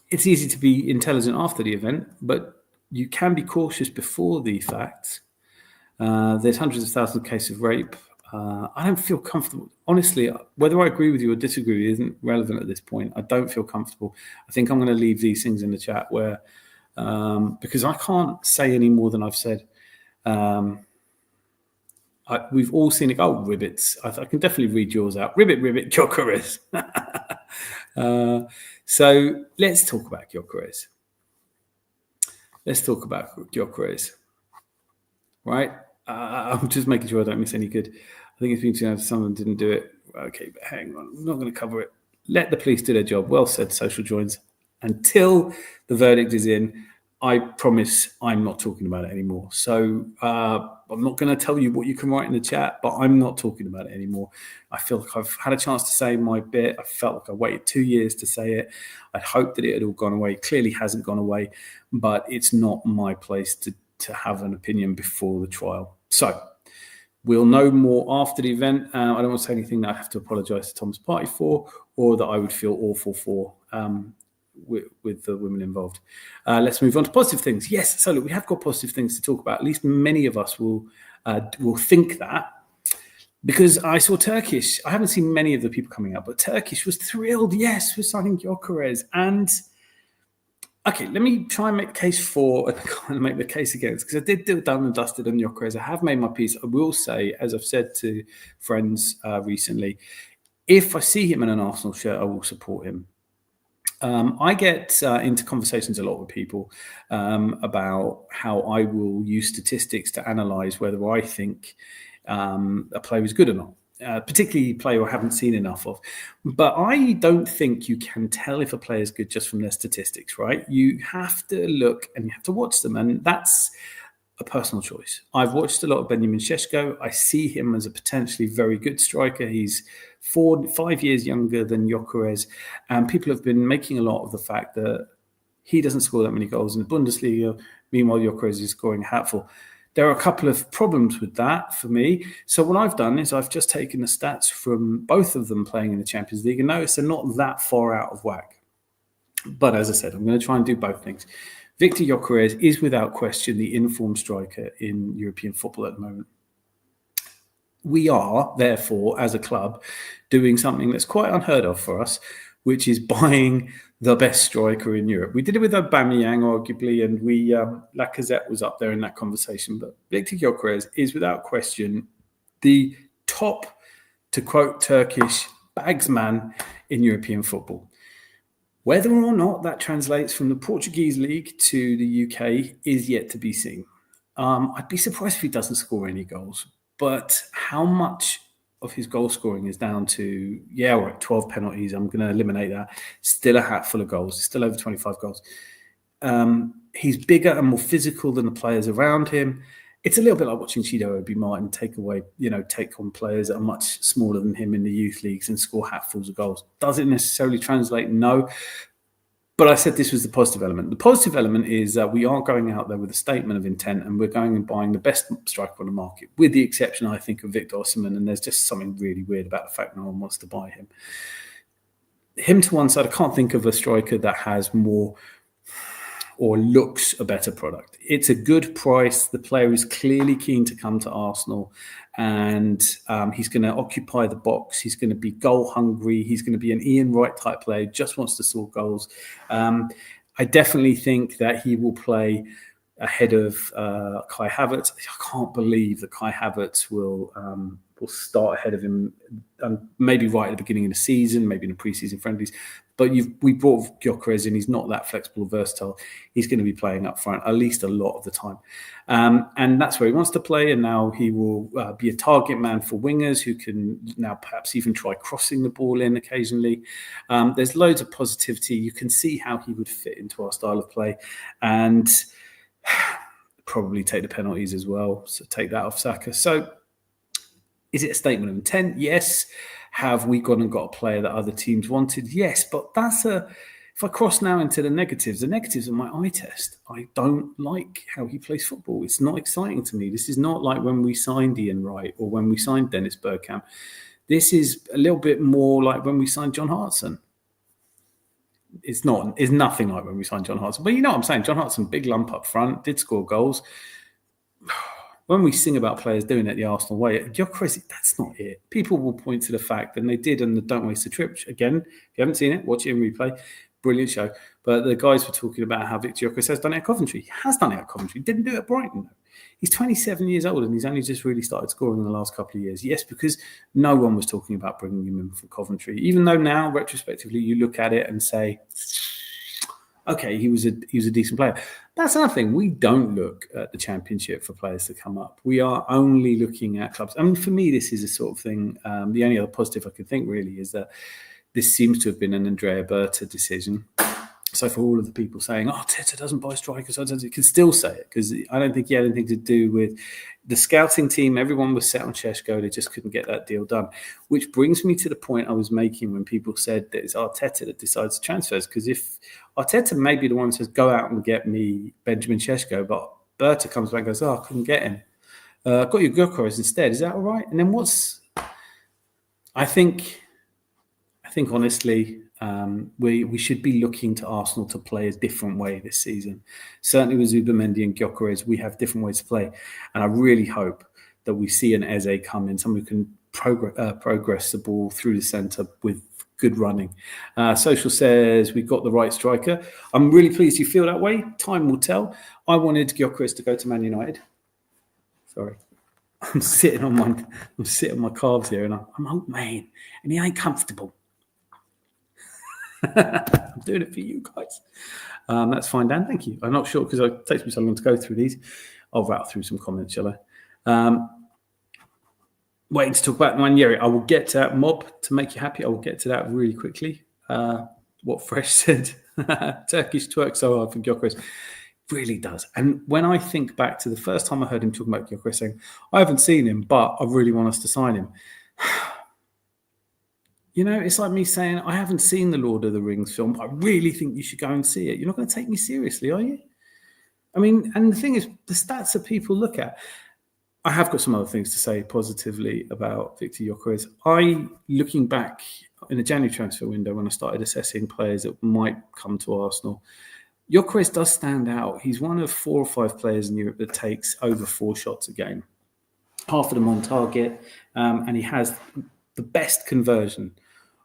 It's easy to be intelligent after the event, but you can be cautious before the facts. There's hundreds of thousands of cases of rape. I don't feel comfortable. Honestly, whether I agree with you or disagree with you isn't relevant at this point. I don't feel comfortable. I think I'm going to leave these things in the chat because I can't say any more than I've said. We've all seen it. Oh, ribbits. I can definitely read yours out. Ribbit, Gyokeres. So let's talk about Gyokeres. Right? I'm just making sure I don't miss any good. I think it's been too if someone didn't do it. Okay, but hang on. I'm not going to cover it. Let the police do their job. Well said, Social Joins. Until the verdict is in, I promise I'm not talking about it anymore. So I'm not going to tell you what you can write in the chat, but I'm not talking about it anymore. I feel like I've had a chance to say my bit. I felt like I waited 2 years to say it. I hoped that it had all gone away. It clearly hasn't gone away, but it's not my place to have an opinion before the trial. So we'll know more after the event. I don't want to say anything that I have to apologise to Thomas Partey for or that I would feel awful for. With the women involved. Let's move on to positive things. Yes, so look, we have got positive things to talk about. At least many of us will think that, because I saw Turkish. I haven't seen many of the people coming out, but Turkish was thrilled. Yes, we're signing Gyokeres. And okay, let me try and make the case for and kind of make the case against, because I did do it done and dusted on Gyokeres. I have made my piece. I will say, as I've said to friends recently, if I see him in an Arsenal shirt, I will support him. I get into conversations a lot with people about how I will use statistics to analyse whether I think a player is good or not, particularly a player I haven't seen enough of. But I don't think you can tell if a player is good just from their statistics, right? You have to look and you have to watch them, and that's a personal choice. I've watched a lot of Benjamin Sesko. I see him as a potentially very good striker. He's 4-5 years younger than Gyokeres, and people have been making a lot of the fact that He doesn't score that many goals in the Bundesliga. Meanwhile, Gyokeres is scoring a hatful. There are a couple of problems with that for me. So what I've done is I've just taken the stats from both of them playing in the Champions League and notice they're not that far out of whack. But as I said, I'm going to try and do both things. Victor Gyokeres is without question the informed striker in European football at the moment. We are, therefore, as a club, doing something that's quite unheard of for us, which is buying the best striker in Europe. We did it with Aubameyang, arguably, and Lacazette was up there in that conversation. But Victor Gyokeres is, without question, the top, to quote Turkish, bagsman in European football. Whether or not that translates from the Portuguese league to the UK is yet to be seen. I'd be surprised if he doesn't score any goals. But how much of his goal scoring is down to, 12 penalties. I'm going to eliminate that. Still a hatful of goals. Still over 25 goals. He's bigger and more physical than the players around him. It's a little bit like watching Chido Obi Martin take on players that are much smaller than him in the youth leagues and score hatfuls of goals. Does it necessarily translate? No. But I said this was the positive element. The positive element is that we are going out there with a statement of intent and we're going and buying the best striker on the market, with the exception, I think, of Victor Osimhen. And there's just something really weird about the fact no one wants to buy him. Him to one side, I can't think of a striker that has more or looks a better product. It's a good price. The player is clearly keen to come to Arsenal and he's going to occupy the box. He's going to be goal hungry. He's going to be an Ian Wright type player, just wants to score goals. I definitely think that he will play ahead of Kai Havertz. I can't believe that Kai Havertz will start ahead of him, maybe right at the beginning of the season, maybe in the preseason friendlies. But we brought Gyokeres in. He's not that flexible, versatile. He's going to be playing up front at least a lot of the time. And that's where he wants to play. And now he will be a target man for wingers who can now perhaps even try crossing the ball in occasionally. There's loads of positivity. You can see how he would fit into our style of play. And probably take the penalties as well. So take that off Saka. So is it a statement of intent? Yes. Have we gone and got a player that other teams wanted? Yes. But if I cross now into the negatives are my eye test. I don't like how he plays football. It's not exciting to me. This is not like when we signed Ian Wright or when we signed Dennis Bergkamp. This is a little bit more like when we signed John Hartson. It's nothing like when we signed John Hartson. But you know what I'm saying? John Hartson, big lump up front, did score goals. When we sing about players doing it the Arsenal way, Gyokeres, that's not it. People will point to the fact that they did and the Don't Waste a Trip. Again, if you haven't seen it, watch it in replay. Brilliant show. But the guys were talking about how Victor Gyokeres has done it at Coventry. He has done it at Coventry. Didn't do it at Brighton. He's 27 years old and he's only just really started scoring in the last couple of years. Yes, because no one was talking about bringing him in from Coventry. Even though now, retrospectively, you look at it and say, okay, he was a decent player. That's nothing. We don't look at the Championship for players to come up. We are only looking at clubs. I mean, for me, this is a sort of thing. The only other positive I can think really is that this seems to have been an Andrea Berta decision. So for all of the people saying, Teta doesn't buy strikers, you can still say it because I don't think he had anything to do with the scouting team. Everyone was set on Sesko. They just couldn't get that deal done. Which brings me to the point I was making when people said that it's Arteta that decides transfers. Because if Arteta may be the one who says, go out and get me Benjamin Sesko, but Berta comes back and goes, I couldn't get him. Got your Gyokeres instead. Is that all right? And then I think honestly, we should be looking to Arsenal to play a different way this season. Certainly with Zubimendi and Gyokeres, we have different ways to play. And I really hope that we see an Eze come in, someone who can progress the ball through the centre with good running. Social says we've got the right striker. I'm really pleased you feel that way. Time will tell. I wanted Gyokeres to go to Man United. Sorry. I'm sitting on my calves here and I'm old man and he ain't comfortable. I'm doing it for you guys. That's fine, Dan. Thank you. I'm not sure because it takes me so long to go through these. I'll rattle through some comments, shall I? Waiting to talk about Nwaneri. I will get to that. Mob, to make you happy, I will get to that really quickly. What Fresh said, Turkish twerk so hard for Gyokeres. Really does. And when I think back to the first time I heard him talking about Gyokeres saying, I haven't seen him, but I really want us to sign him. You know, it's like me saying, I haven't seen the Lord of the Rings film. I really think you should go and see it. You're not going to take me seriously, are you? I mean, and the thing is, the stats that people look at, I have got some other things to say positively about Victor Gyokeres. Looking back in the January transfer window when I started assessing players that might come to Arsenal, Gyokeres does stand out. He's one of 4 or 5 players in Europe that takes over 4 shots a game, half of them on target, and he has the best conversion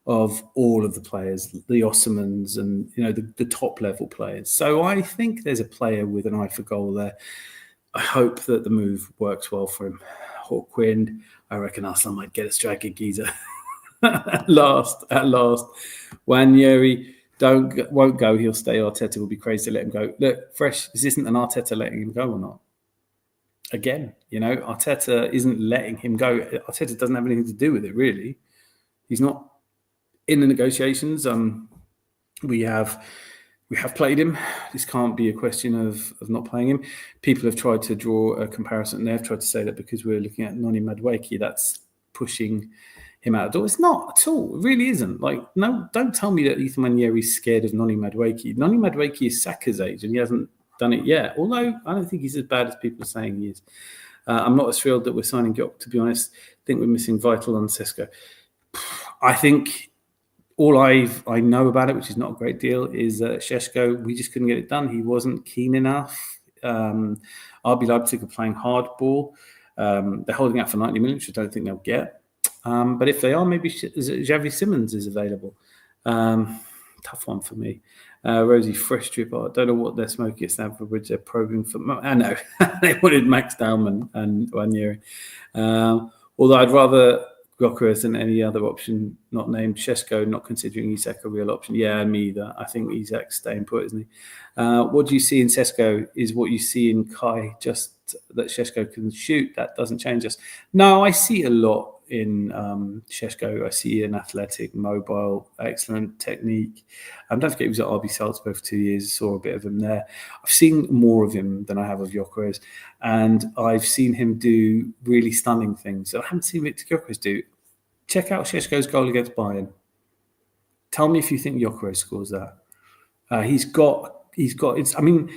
of all of the players, the Osmans and the top level players. So I think there's a player with an eye for goal there. I hope that the move works well for him. Hawkwind, I reckon Arsenal might get a striker geezer at last. Wanyeri won't go. He'll stay. Arteta will be crazy to let him go. Look, Fresh, this isn't an Arteta letting him go or not. Again, Arteta isn't letting him go. Arteta doesn't have anything to do with it, really. He's not in the negotiations. We have played him. This can't be a question of not playing him. People have tried to draw a comparison. They've tried to say that because we're looking at Noni Madueke, that's pushing him out the door. It's not at all. It really isn't. No, don't tell me that Ethan Wanyeri's scared of Noni Madueke. Noni Madueke is Saka's age, and he hasn't done it yet. Although I don't think he's as bad as people are saying he is. I'm not as thrilled that we're signing Gyok, to be honest. I think we're missing Vital on Sesko. I think all I know about it, which is not a great deal, is that Sesko, we just couldn't get it done. He wasn't keen enough. RB Leipzig are playing hardball. They're holding out for 90 million, which I don't think they'll get. But if they are, maybe Xavi Simons is available. Tough one for me. Rosie Fresh Drip. I don't know what they're smoking at Stamford Bridge. They're probing for. I know they wanted Max Dowman and Wanyeri. Although I'd rather Gyokeres than any other option not named. Sesko, not considering Isak a real option. Yeah, me either. I think Isak's staying put, isn't he? What do you see in Sesko is what you see in Kai, just that Sesko can shoot. That doesn't change us. No, I see a lot in Sesko. I see an athletic, mobile, excellent technique. Don't forget he was at RB Salzburg for 2 years. Saw a bit of him there. I've seen more of him than I have of Gyokeres, and I've seen him do really stunning things that I haven't seen Victor Gyokeres do. Check out Sesko's goal against Bayern. Tell me if you think Gyokeres scores that. He's got. I mean,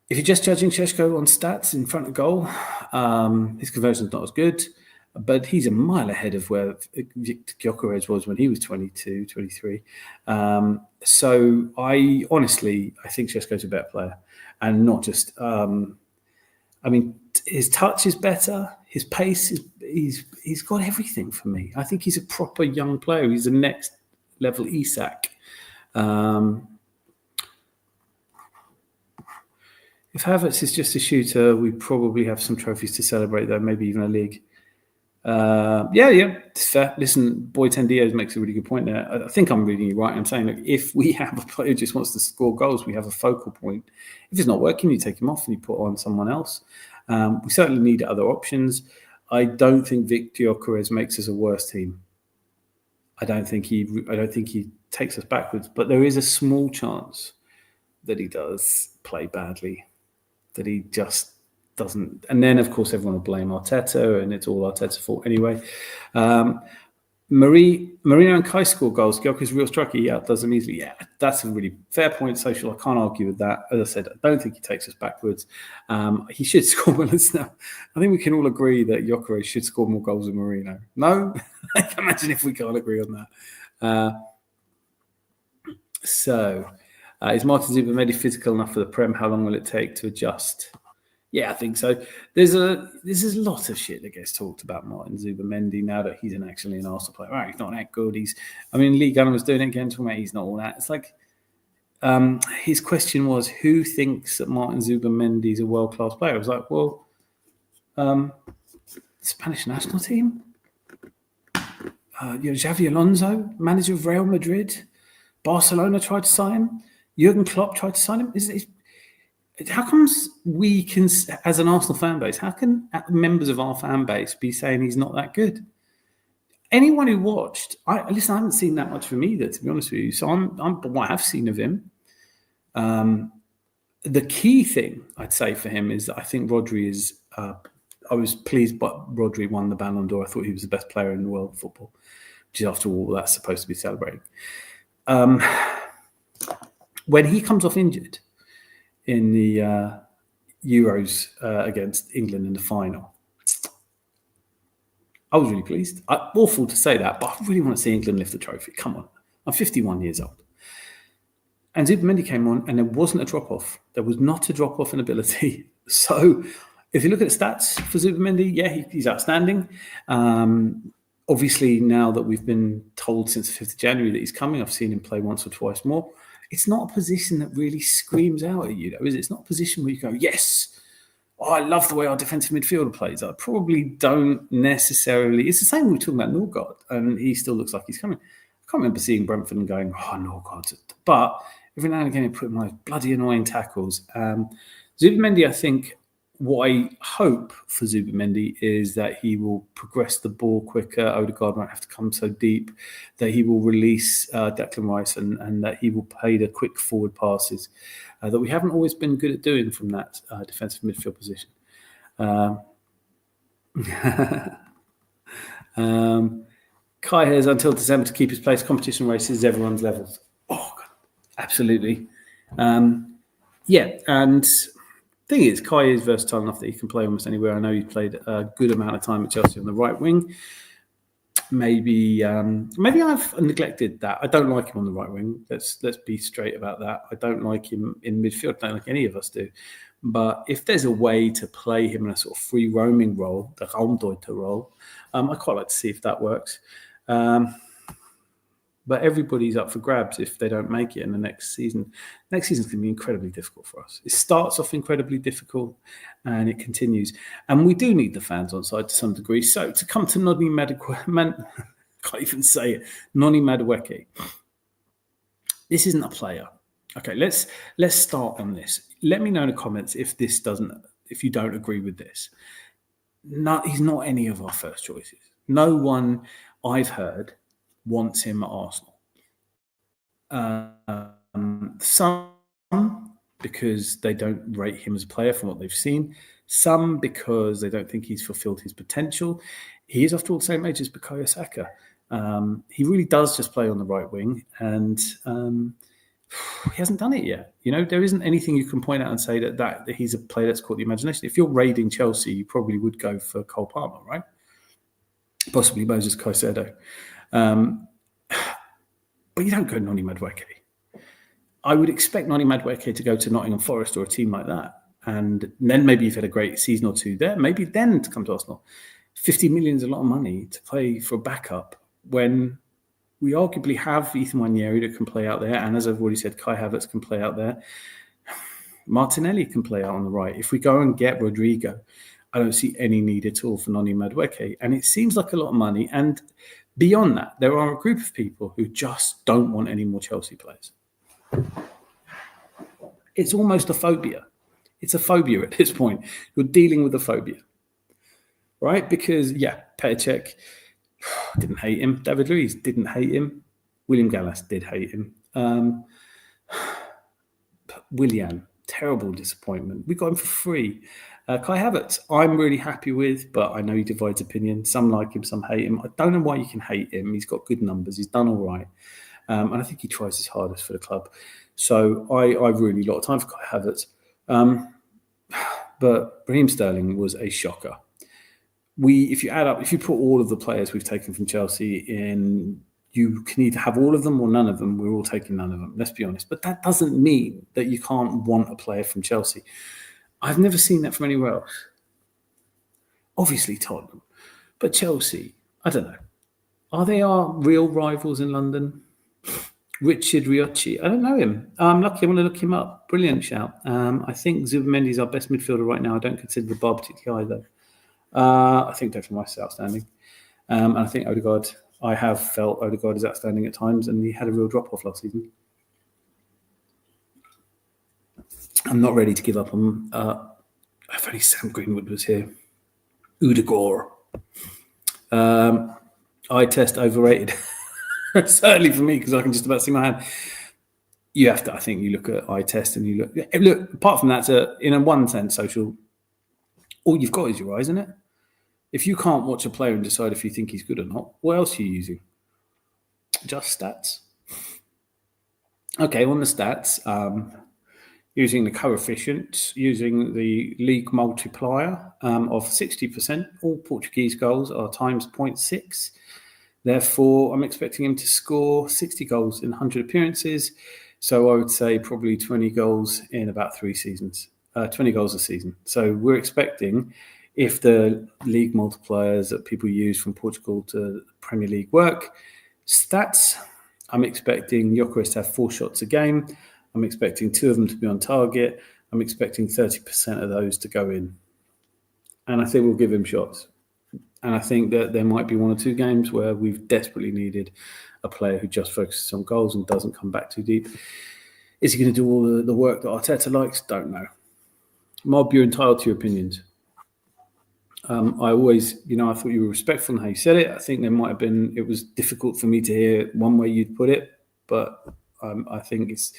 if you're just judging Sesko on stats in front of goal, his conversion's not as good. But he's a mile ahead of where Victor Gyokeres was when he was 22, 23. So I think Sesko's a better player. And not just, his touch is better. His pace he's got everything for me. I think he's a proper young player. He's the next level Isak. If Havertz is just a shooter, we probably have some trophies to celebrate though, maybe even a league. It's fair. Listen, Boy Tendios makes a really good point there. I think I'm reading you right. I'm saying, look, if we have a player who just wants to score goals, we have a focal point. If it's not working, you take him off and you put on someone else. We certainly need other options. I don't think Victor Gyokeres makes us a worse team. I don't think he takes us backwards, but there is a small chance that he does play badly, that he just doesn't. And then, of course, everyone will blame Arteta, and it's all Arteta's fault anyway. Marino and Kai score goals. Gyokeres real striker. He outdoes them easily. Yeah, that's a really fair point, Social. I can't argue with that. As I said, I don't think he takes us backwards. He should score more now. I think we can all agree that Gyokeres should score more goals than Marino. No? I can imagine if we can't agree on that. Is Martin Zubimendi physical enough for the Prem? How long will it take to adjust? Yeah, I think so. There's a lot of shit that gets talked about Martin Zubimendi now that he's actually an Arsenal player. Right, he's not that good. Lee Gunnar was doing it again. Talking about he's not all that. It's like his question was, who thinks that Martin Zubimendi is a world-class player? I was like, well, Spanish national team, Xavi Alonso, manager of Real Madrid, Barcelona tried to sign him. Jurgen Klopp tried to sign him. How comes we can, as an Arsenal fan base, how can members of our fan base be saying he's not that good? Anyone who watched, I haven't seen that much from either, to be honest with you. So what I've seen of him, the key thing I'd say for him is that I think Rodri is. I was pleased, but Rodri won the Ballon d'Or. I thought he was the best player in the world of football. which is after all that's supposed to be celebrating. When he comes off injured in the Euros against England in the final, I was really pleased. Awful to say that, but I really want to see England lift the trophy. Come on. I'm 51 years old. And Zubimendi came on, and there wasn't a drop-off. There was not a drop-off in ability. So if you look at the stats for Zubimendi, yeah, he's outstanding. Obviously, now that we've been told since the 5th of January that he's coming, I've seen him play once or twice more. It's not a position that really screams out at you, though, is it? It's not a position where you go, yes, I love the way our defensive midfielder plays. I probably don't necessarily. It's the same when we're talking about Norgard, and he still looks like he's coming. I can't remember seeing Brentford and going, oh, Norgard. But every now and again, he put my bloody annoying tackles. Zubimendi, I think, what I hope for Zubimendi is that he will progress the ball quicker. Odegaard won't have to come so deep, that he will release Declan Rice and that he will play the quick forward passes that we haven't always been good at doing from that defensive midfield position. Kai has until December to keep his place. Competition races, everyone's levels. Oh, God. Absolutely. Yeah, and thing is, Kai is versatile enough that he can play almost anywhere. I know he played a good amount of time at Chelsea on the right wing. Maybe I've neglected that. I don't like him on the right wing. Let's be straight about that. I don't like him in midfield. I don't like any of us do. But if there's a way to play him in a sort of free roaming role, the Raumdeuter role, I quite like to see if that works. But everybody's up for grabs if they don't make it in the next season. Next season's going to be incredibly difficult for us. It starts off incredibly difficult and it continues. And we do need the fans on side to some degree. So to come to Noni Madueke, can't even say it, Noni Madueke. This isn't a player. Okay, let's start on this. Let me know in the comments if you don't agree with this. No, he's not any of our first choices. No one I've heard wants him at Arsenal. Some because they don't rate him as a player from what they've seen. Some because they don't think he's fulfilled his potential. He is, after all, the same age as Bukayo Saka. He really does just play on the right wing, and he hasn't done it yet. You know, there isn't anything you can point out and say that he's a player that's caught the imagination. If you're raiding Chelsea, you probably would go for Cole Palmer, right? Possibly Moses Caicedo. But you don't go Noni Madueke. I would expect Noni Madueke to go to Nottingham Forest or a team like that. And then maybe you've had a great season or two there. Maybe then to come to Arsenal. 50 million is a lot of money to play for a backup when we arguably have Ethan Nwaneri that can play out there. And as I've already said, Kai Havertz can play out there. Martinelli can play out on the right. If we go and get Rodrigo, I don't see any need at all for Noni Madueke. And it seems like a lot of money. And beyond that, there are a group of people who just don't want any more Chelsea players. It's almost a phobia. It's a phobia at this point. You're dealing with a phobia, right? Because, yeah, Petr Cech didn't hate him. David Luiz didn't hate him. William Gallas did hate him. Willian, terrible disappointment. We got him for free. Kai Havertz, I'm really happy with, but I know he divides opinion. Some like him, some hate him. I don't know why you can hate him. He's got good numbers. He's done all right. And I think he tries his hardest for the club. So I really a lot of time for Kai Havertz. But Raheem Sterling was a shocker. If you put all of the players we've taken from Chelsea in, you can either have all of them or none of them. We're all taking none of them, let's be honest. But that doesn't mean that you can't want a player from Chelsea. I've never seen that from anywhere else. Obviously Tottenham. But Chelsea, I don't know. Are they our real rivals in London? Richard Riocci. I don't know him. I'm lucky. I'm going to look him up. Brilliant shout. I think Zubimendi is our best midfielder right now. I don't consider the bar particularly high, though. I think Declan Rice is outstanding. And I think Odegaard, I have felt Odegaard is outstanding at times, and he had a real drop-off last season. I'm not ready to give up on if only Sam Greenwood was here. Odegaard. Eye test overrated. Certainly for me, because I can just about see my hand. You have to, I think, you look at eye test and you look. Apart from that, in a one sense, social. All you've got is your eyes, isn't it? If you can't watch a player and decide if you think he's good or not, what else are you using? Just stats. Okay, on the stats, using the coefficient, using the league multiplier of 60%, all Portuguese goals are times 0.6. Therefore, I'm expecting him to score 60 goals in 100 appearances. So I would say probably 20 goals in about 3 seasons, 20 goals a season. So we're expecting, if the league multipliers that people use from Portugal to Premier League work, stats, I'm expecting Gyokeres to have 4 shots a game. I'm expecting 2 of them to be on target. I'm expecting 30% of those to go in. And I think we'll give him shots. And I think that there might be 1 or 2 games where we've desperately needed a player who just focuses on goals and doesn't come back too deep. Is he going to do all the work that Arteta likes? Don't know. Mob, you're entitled to your opinions. I always, I thought you were respectful in how you said it. I think there might have been, it was difficult for me to hear one way you'd put it, but I think it's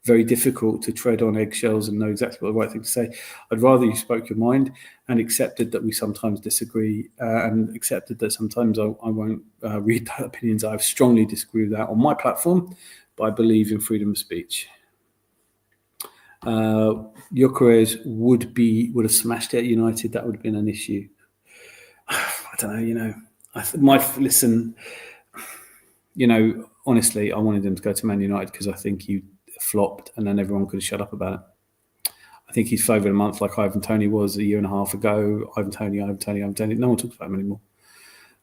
very difficult to tread on eggshells and know exactly what the right thing to say. I'd rather you spoke your mind and accepted that we sometimes disagree and accepted that sometimes I won't read that opinions. I strongly disagree with that on my platform, but I believe in freedom of speech. Gyokeres would have smashed it at United. That would have been an issue. I don't know. Honestly, I wanted him to go to Man United because I think he flopped, and then everyone could have shut up about it. I think he's favourite of the month, like Ivan Toney was a year and a half ago. Ivan Toney. No one talks about him anymore.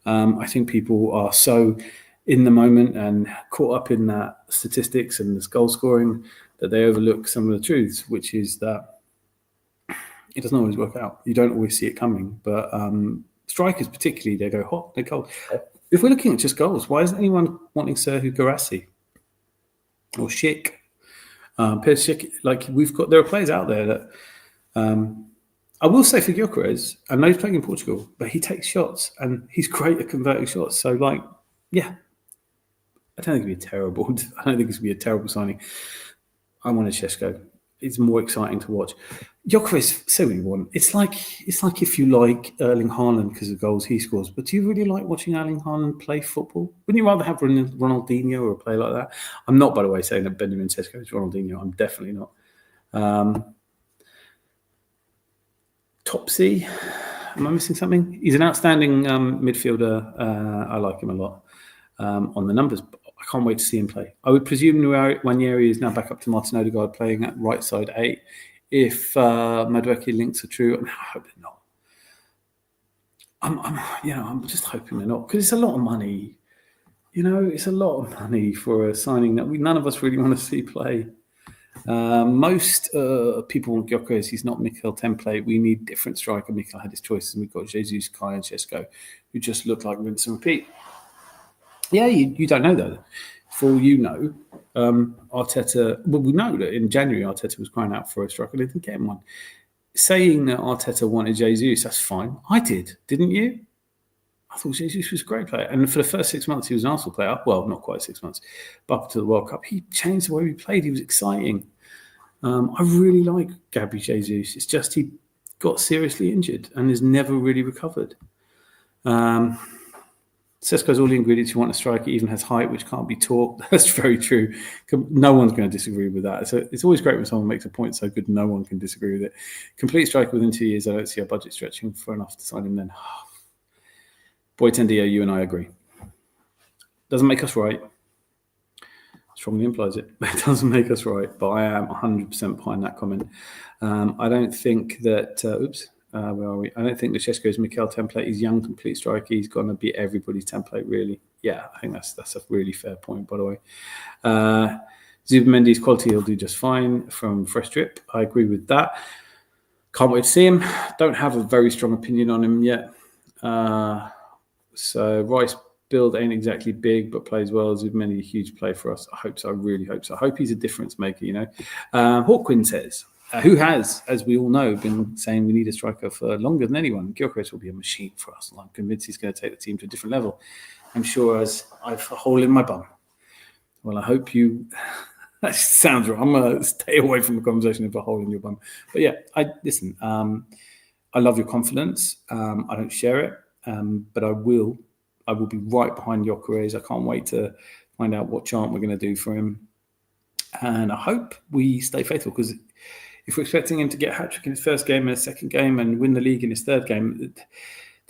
I think people are so in the moment and caught up in that statistics and this goal scoring that they overlook some of the truths, which is that it doesn't always work out. You don't always see it coming. But strikers particularly, they go hot, they cold. If we're looking at just goals, why isn't anyone wanting Serhou Guirassy or Schick? Piers Schick, there are players out there that I will say for Gyokeres, I know he's playing in Portugal, but he takes shots and he's great at converting shots. So, I don't think it'd be terrible. I don't think it's gonna be a terrible signing. I wanted Sesko. It's more exciting to watch. Gyokeres, say what you want. It's like if you like Erling Haaland because of the goals he scores, but do you really like watching Erling Haaland play football? Wouldn't you rather have Ronaldinho or a player like that? I'm not, by the way, saying that Benjamin Sesko is Ronaldinho. I'm definitely not. Topsy, am I missing something? He's an outstanding midfielder. I like him a lot on the numbers. I can't wait to see him play. I would presume Nwaneri is now back up to Martin Odegaard playing at right side 8. If Madueke links are true, and I hope they're not. I'm just hoping they're not, because it's a lot of money. It's a lot of money for a signing that none of us really want to see play. Most people want Gyokeres. He's not Mikel template. We need different striker. Mikel had his choices, and we've got Jesus, Kai, and Sesko, who just look like rinse and repeat. Yeah, you don't know though. For all you know, Arteta. Well, we know that in January Arteta was crying out for a striker. They didn't get him one. Saying that Arteta wanted Jesus, that's fine. I did, didn't you? I thought Jesus was a great player, and for the first 6 months he was an Arsenal player. Well, not quite 6 months, but up to the World Cup, he changed the way we played. He was exciting. I really like Gabriel Jesus. It's just he got seriously injured and has never really recovered. Sesko's all the ingredients you want a striker, even has height, which can't be taught. That's very true. No one's going to disagree with that. So it's always great when someone makes a point so good no one can disagree with it. Complete striker within 2 years, I don't see our budget stretching for enough to sign him then. Boy Tendia, you and I agree. Doesn't make us right. Strongly implies it. It doesn't make us right, but I am 100% behind that comment. I don't think that... where are we? I don't think that Sesko is Mikel template. He's young, complete striker. He's going to be everybody's template, really. Yeah, I think that's a really fair point, by the way. Zubimendi's quality, he'll do just fine from Fresh Drip. I agree with that. Can't wait to see him. Don't have a very strong opinion on him yet. So Rice build ain't exactly big, but plays well. Zubimendi, a huge play for us. I hope so. I really hope so. I hope he's a difference maker, Hawkwind says... who has, as we all know, been saying we need a striker for longer than anyone. Gyokeres will be a machine for us, and I'm convinced he's going to take the team to a different level. I'm sure as I've a hole in my bum. Well, I hope you... that sounds wrong. I'm going to stay away from the conversation of a hole in your bum. But yeah, listen, I love your confidence. I don't share it, but I will be right behind Gyokeres. I can't wait to find out what chant we're going to do for him. And I hope we stay faithful, because if we're expecting him to get a hat-trick in his first game and his second game and win the league in his third game,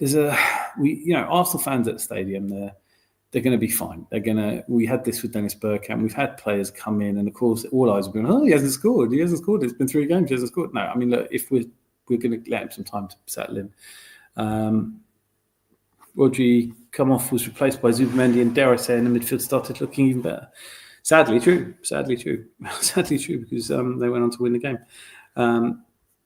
Arsenal fans at the stadium, they're going to be fine. We had this with Dennis Bergkamp. We've had players come in, and of course, all eyes have been, he hasn't scored. It's been 3 games, he hasn't scored. No, I mean, look, if we're going to let him some time to settle in. Rodri come off, was replaced by Zubamendi, and dare I say, in the midfield started looking even better. Sadly true, because they went on to win the game.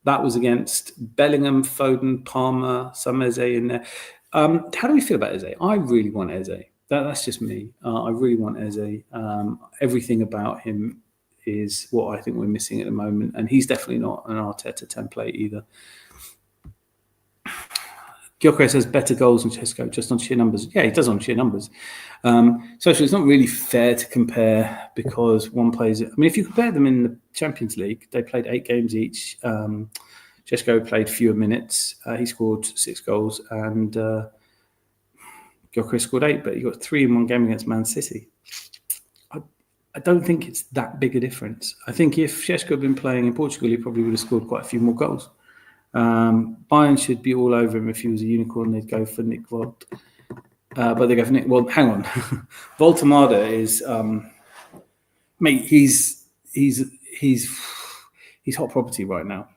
That was against Bellingham, Foden, Palmer, some Eze in there. How do we feel about Eze? I really want Eze. That's just me. I really want Eze. Everything about him is what I think we're missing at the moment, and he's definitely not an Arteta template either. Gyokeres has better goals than Sesko, just on sheer numbers. Yeah, he does on sheer numbers. So it's not really fair to compare, because one plays... I mean, if you compare them in the Champions League, they played 8 games each. Sesko played fewer minutes. He scored 6 goals, and Gyokeres scored 8, but he got 3 in one game against Man City. I don't think it's that big a difference. I think if Sesko had been playing in Portugal, he probably would have scored quite a few more goals. Bayern should be all over him. If he was a unicorn, they'd go for Nick Volt. But they go for Nick. Well, hang on. Voltemada is, mate. He's hot property right now.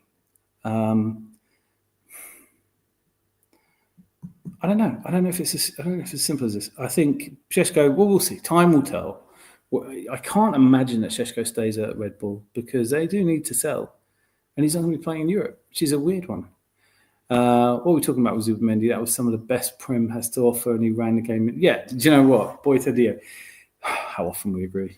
I don't know. I don't know if it's as simple as this. I think Sesko. Well, we'll see. Time will tell. I can't imagine that Sesko stays at Red Bull, because they do need to sell. And he's not going to be playing in Europe, which is a weird one. What we're talking about with Zubamendi, that was some of the best Prim has to offer, and he ran the game. Yeah, do you know what? Boy Tadio. How often we agree.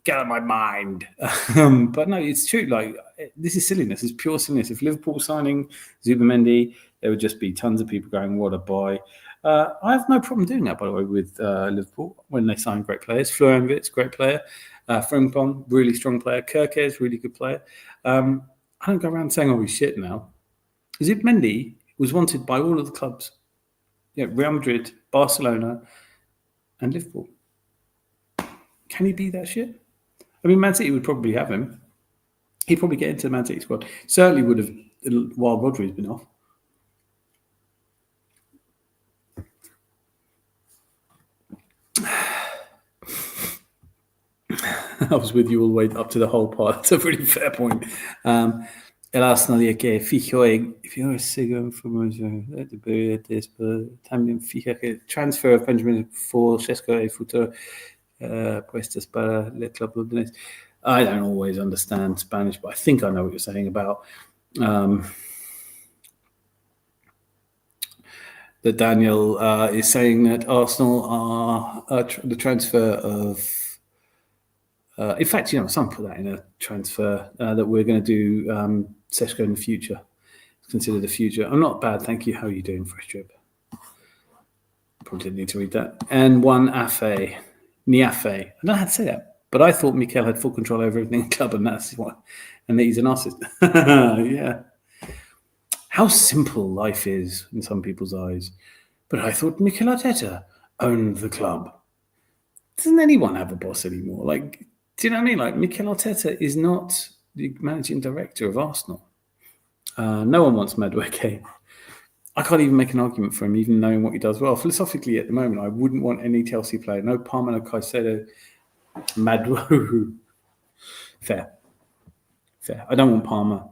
Get out of my mind. But no, it's true. Like, this is silliness. It's pure silliness. If Liverpool signing Zubamendi, there would just be tons of people going, what a buy. I have no problem doing that, by the way, with Liverpool when they sign great players. Florian Wirtz, great player. Frimpong, really strong player. Gyokeres, really good player. I don't go around saying, he's shit now. Zubamendi was wanted by all of the clubs. Yeah, Real Madrid, Barcelona, and Liverpool. Can he be that shit? I mean, Man City would probably have him. He'd probably get into the Man City squad. Certainly would have while Rodri's been off. I was with you all the way up to the whole part. That's a pretty fair point. El Arsenal que fijo sigo también fija que transfer of Benjamin for Sesko e futuro puestas para el club londinense. I don't always understand Spanish, but I think I know what you're saying about that Daniel is saying that Arsenal are the transfer of. In fact, some put that in a transfer that we're going to do Sesko in the future. Consider the future. I'm not bad, thank you. How are you doing, Fresh Drip? Probably didn't need to read that. And one Niafe. I don't know how to say that, but I thought Mikel had full control over everything in the club, and that's what. And that he's an artist. Yeah. How simple life is in some people's eyes. But I thought Mikel Arteta owned the club. Doesn't anyone have a boss anymore? Like, do you know what I mean? Like, Mikel Arteta is not the managing director of Arsenal. No one wants Madueke. I can't even make an argument for him, even knowing what he does well. Philosophically, at the moment, I wouldn't want any Chelsea player. No Palmer, no Caicedo, Madueke. Fair. I don't want Palmer.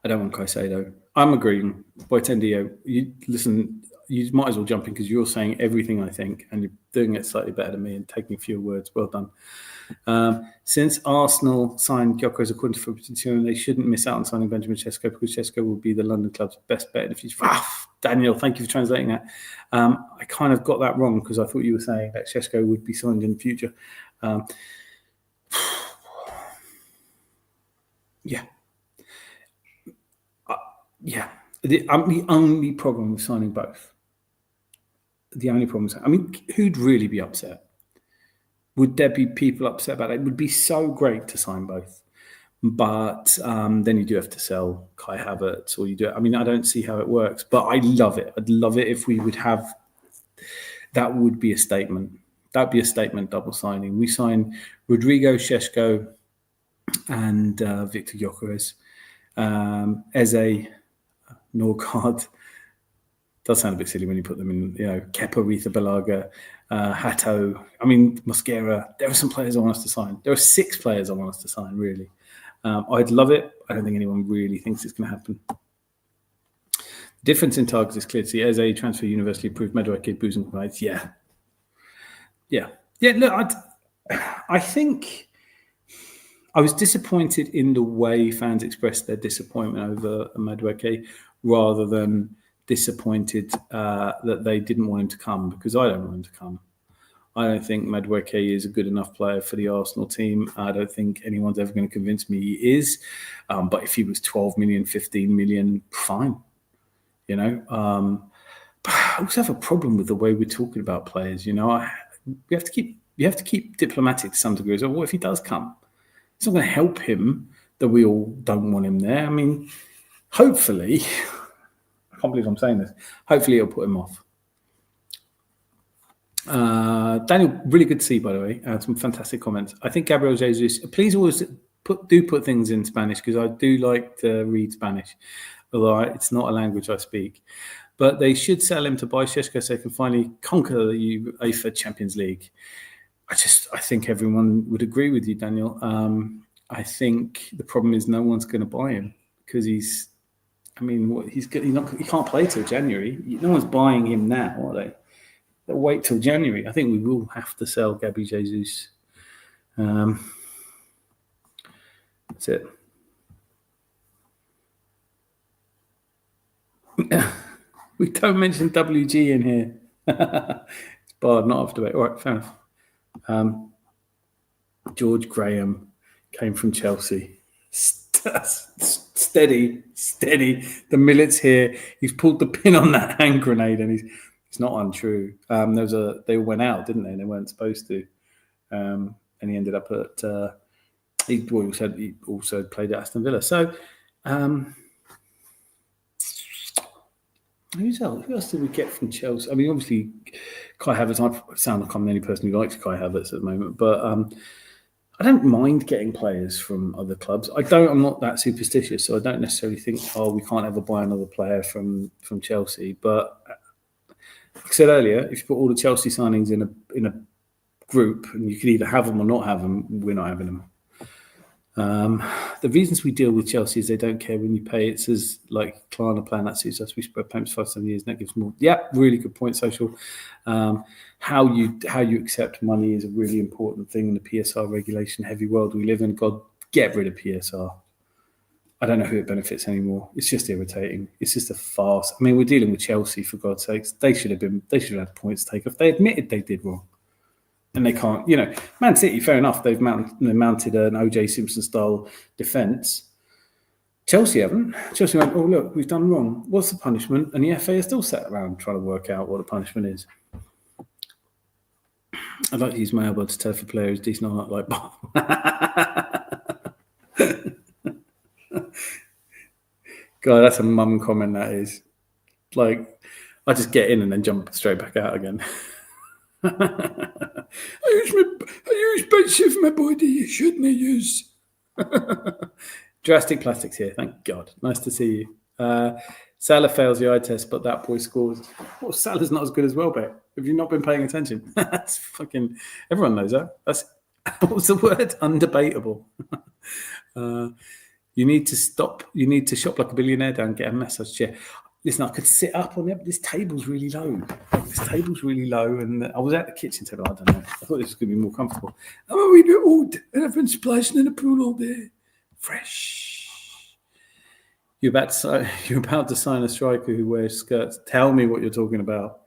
I don't want Caicedo. I'm agreeing. Boitendio, you might as well jump in, because you're saying everything I think, and you're doing it slightly better than me and taking fewer words. Well done. Since Arsenal signed Gyokeres according to Fabrizio, they shouldn't miss out on signing Benjamin Sesko, because Sesko will be the London club's best bet in the future. Daniel, thank you for translating that. I kind of got that wrong, because I thought you were saying that Sesko would be signed in the future. Yeah. The only problem with signing both. The only problem is, who'd really be upset? Would there be people upset about it? It would be so great to sign both. But then you do have to sell Kai Havertz, or you do. I don't see how it works, but I love it. I'd love it if we would have. That would be a statement. That'd be a statement double signing. We signed Rodrigo, Sesko, and Victor Gyokeres. Eze, Norgard. Does sound a bit silly when you put them in, Kepa, Rita Balaga, Hato. I mean, Mosquera. There are some players I want us to sign. There are 6 players I want us to sign, really. I'd love it. I don't think anyone really thinks it's going to happen. The difference in targets is clear to see. Eze, transfer universally approved, Madueke, Booz and White. Yeah. Look, I think I was disappointed in the way fans expressed their disappointment over Madueke rather than disappointed that they didn't want him to come, because I don't want him to come. I don't think Madueke is a good enough player for the Arsenal team. I don't think anyone's ever going to convince me he is. But if he was 12 million, 15 million, fine. But I also have a problem with the way we're talking about players. You have to keep diplomatic to some degree. So what if he does come? It's not going to help him that we all don't want him there. I mean, hopefully, I can't believe I'm saying this. Hopefully, it'll put him off. Daniel, really good to see, by the way. Some fantastic comments. I think Gabriel Jesus. Please always put things in Spanish, because I do like to read Spanish, although it's not a language I speak. But they should sell him to buy Sesko so they can finally conquer the UEFA Champions League. I think everyone would agree with you, Daniel. I think the problem is no one's going to buy him because he can't play till January. No one's buying him now, are they? They'll wait till January. I think we will have to sell Gabby Jesus. That's it. We don't mention WG in here. It's barred, not after debate. All right, fair enough. George Graham came from Chelsea. Steady. The millet's here. He's pulled the pin on that hand grenade, and it's not untrue. They went out, didn't they? They weren't supposed to, and he ended up at. He also played at Aston Villa. So, who else did we get from Chelsea? I mean, obviously, Kai Havertz. I sound like I'm the only person who likes Kai Havertz at the moment, but I don't mind getting players from other clubs. I'm not that superstitious, so I don't necessarily think, we can't ever buy another player from Chelsea. But like I said earlier, if you put all the Chelsea signings in a group, and you can either have them or not have them, we're not having them. The reasons we deal with Chelsea is they don't care when you pay. It says, like, Klarna plan that suits us. We spread payments 5-7 years, and that gives more. Yeah, really good point, Social. How you accept money is a really important thing in the PSR regulation heavy world we live in. God, get rid of PSR. I don't know who it benefits anymore. It's just irritating. It's just a farce. I mean, we're dealing with Chelsea, for God's sakes. They should have had points taken off. They admitted they did wrong. And they can't, Man City, fair enough. They've mounted an OJ Simpson style defence. Chelsea haven't. Chelsea went, look, we've done wrong. What's the punishment? And the FA is still sat around trying to work out what the punishment is. I'd like to use my elbow to tell if a player is decent or not. Like, God, that's a mum comment. That is. Like, I just get in and then jump straight back out again. I use benches for my body. Shouldn't I use? Drastic plastics here. Thank God. Nice to see you. Salah fails the eye test, but that boy scores. Well, Salah's not as good as Welbeck. Have you not been paying attention? That's fucking. Everyone knows that. That's what was the word? Undebatable. You need to stop. You need to shop like a billionaire down and get a massage chair. Listen, I could sit up on it, but this table's really low. And I was at the kitchen table. I don't know. I thought this was going to be more comfortable. I'm a wee bit old, and I've been splashing in the pool all day. Fresh. You're about to sign a striker who wears skirts. Tell me what you're talking about.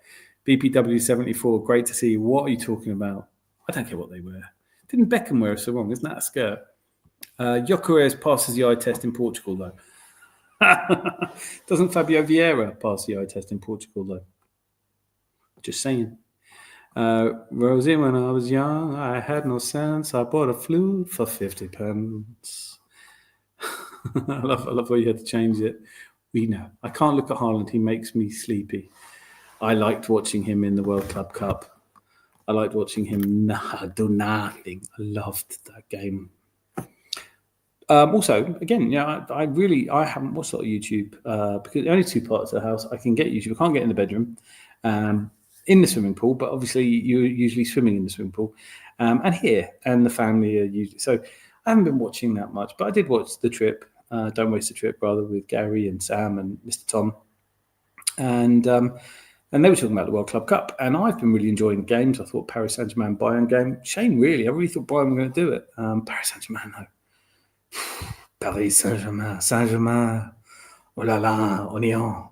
BPW74, great to see you. What are you talking about? I don't care what they wear. Didn't Beckham wear a sarong? Isn't that a skirt? Gyokeres passes the eye test in Portugal, though. Doesn't Fabio Vieira pass the eye test in Portugal, though? Just saying. Rosie, when I was young, I had no sense. I bought a flute for 50 pence. I love why you had to change it. We know. I can't look at Haaland. He makes me sleepy. I liked watching him in the World Club Cup. I liked watching him do nothing. I loved that game. Also, again, I haven't watched a lot of YouTube because the only two parts of the house I can get YouTube. I can't get in the bedroom, in the swimming pool, but obviously you're usually swimming in the swimming pool, and here, and the family are usually. So I haven't been watching that much, but I did watch The Trip, Don't Waste the Trip, rather, with Gary and Sam and Mr. Tom, and they were talking about the World Club Cup, and I've been really enjoying the games. I thought Paris Saint-Germain Bayern game, shame really. I really thought Bayern were going to do it. Paris Saint-Germain though. Paris Saint-Germain, oh la la, on y on.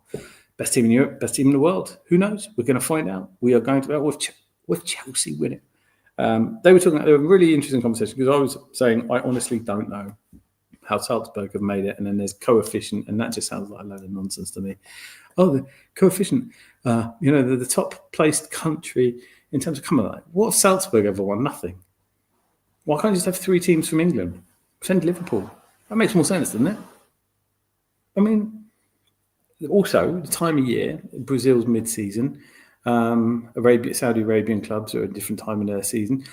Best team in Europe, best team in the world. Who knows? We're going to find out. We are going to with Chelsea winning. They were talking. They were a really interesting conversation because I was saying I honestly don't know how Salzburg have made it, and then there's coefficient, and that just sounds like a load of nonsense to me. Oh, the coefficient. The top placed country in terms of coming. What have Salzburg ever won? Nothing. Why can't you just have 3 teams from England? Send Liverpool. That makes more sense, doesn't it? I mean, also, the time of year, Brazil's mid-season, Saudi Arabian clubs are at a different time in their season.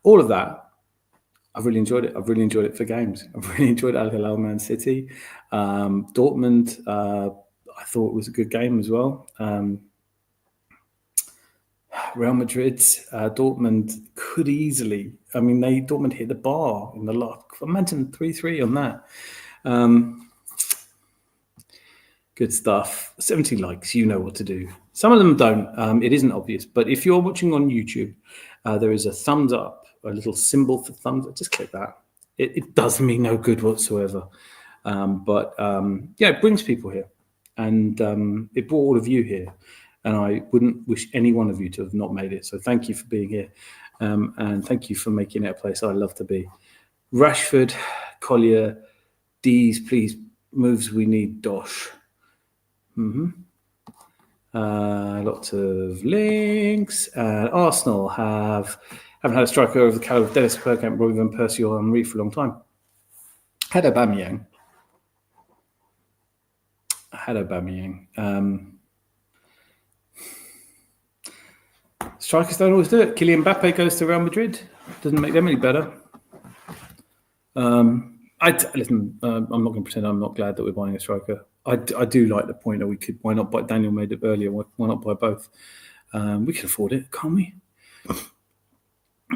All of that, I've really enjoyed it. I've really enjoyed it for games. I've really enjoyed Al Hilal Man City. Dortmund, I thought was a good game as well. Real Madrid, Dortmund could easily. I mean, Dortmund hit the bar in the lot. Imagine 3-3 on that. Good stuff. 70 likes. You know what to do. Some of them don't. It isn't obvious, but if you're watching on YouTube, there is a thumbs up, a little symbol for thumbs up. Just click that. It does me no good whatsoever, but it brings people here, and it brought all of you here. And I wouldn't wish any one of you to have not made it. So thank you for being here. And thank you for making it a place I love to be. Rashford, Collier, D's, please, moves we need, Dosh. Lots of links. Arsenal haven't had a striker of the caliber of Dennis Bergkamp, Roy van Persie or Henry for a long time. Had Aubameyang. Strikers don't always do it. Kylian Mbappe goes to Real Madrid. Doesn't make them any better. I'm not going to pretend I'm not glad that we're buying a striker. I do like the point that we could. Why not buy? Daniel made it earlier. Why not buy both? We can afford it, can't we?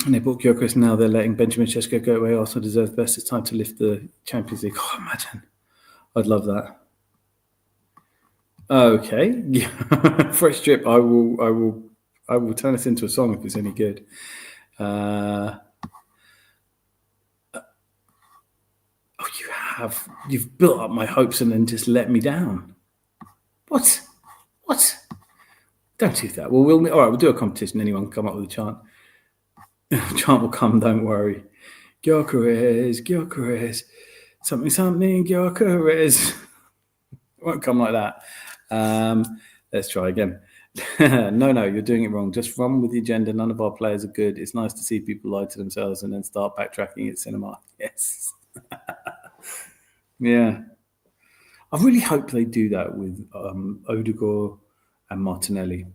And they bought Gyokeres, and now they're letting Benjamin Sesko go away. Arsenal deserves the best. It's time to lift the Champions League. Oh, imagine. I'd love that. Okay. Fresh drip. I will turn this into a song if it's any good. You've built up my hopes and then just let me down. What? Don't do that. Well, we'll do a competition. Anyone can come up with a chant. Chant will come. Don't worry. Gyokeres, something, Gyokeres. It won't come like that. Let's try again. No, you're doing it wrong. Just run with the agenda. None of our players are good. It's nice to see people lie to themselves and then start backtracking at cinema. Yes. Yeah. I really hope they do that with Odegaard and Martinelli.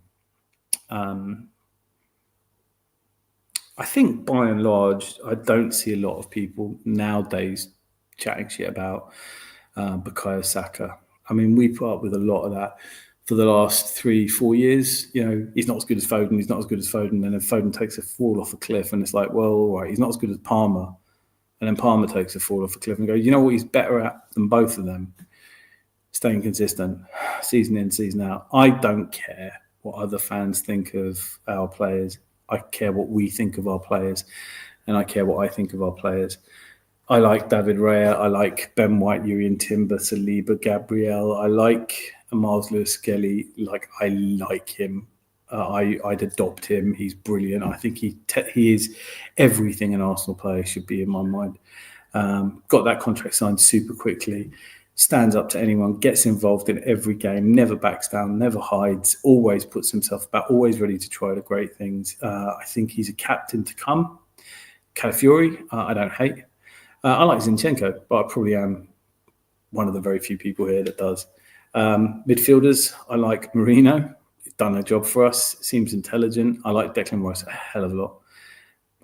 I think by and large, I don't see a lot of people nowadays chatting shit about Bukayo Saka. I mean, we put up with a lot of that for the last 3-4 years. You know, he's not as good as Foden. And then Foden takes a fall off a cliff, and it's like, well, all right, he's not as good as Palmer. And then Palmer takes a fall off a cliff and goes, you know what he's better at than both of them? Staying consistent, season in, season out. I don't care what other fans think of our players. I care what we think of our players, and I care what I think of our players. I like David Raya. I like Ben White, Urian Timber, Saliba, Gabriel. I like Miles Lewis-Skelly. I like him. I'd adopt him. He's brilliant. I think he is everything an Arsenal player should be in my mind. Got that contract signed super quickly. Stands up to anyone. Gets involved in every game. Never backs down. Never hides. Always puts himself about. Always ready to try the great things. I think he's a captain to come. Calafiori, I don't hate. I like Zinchenko, but I probably am one of the very few people here that does. Midfielders, I like Marino. done a job for us. Seems intelligent. I like Declan Rice a hell of a lot.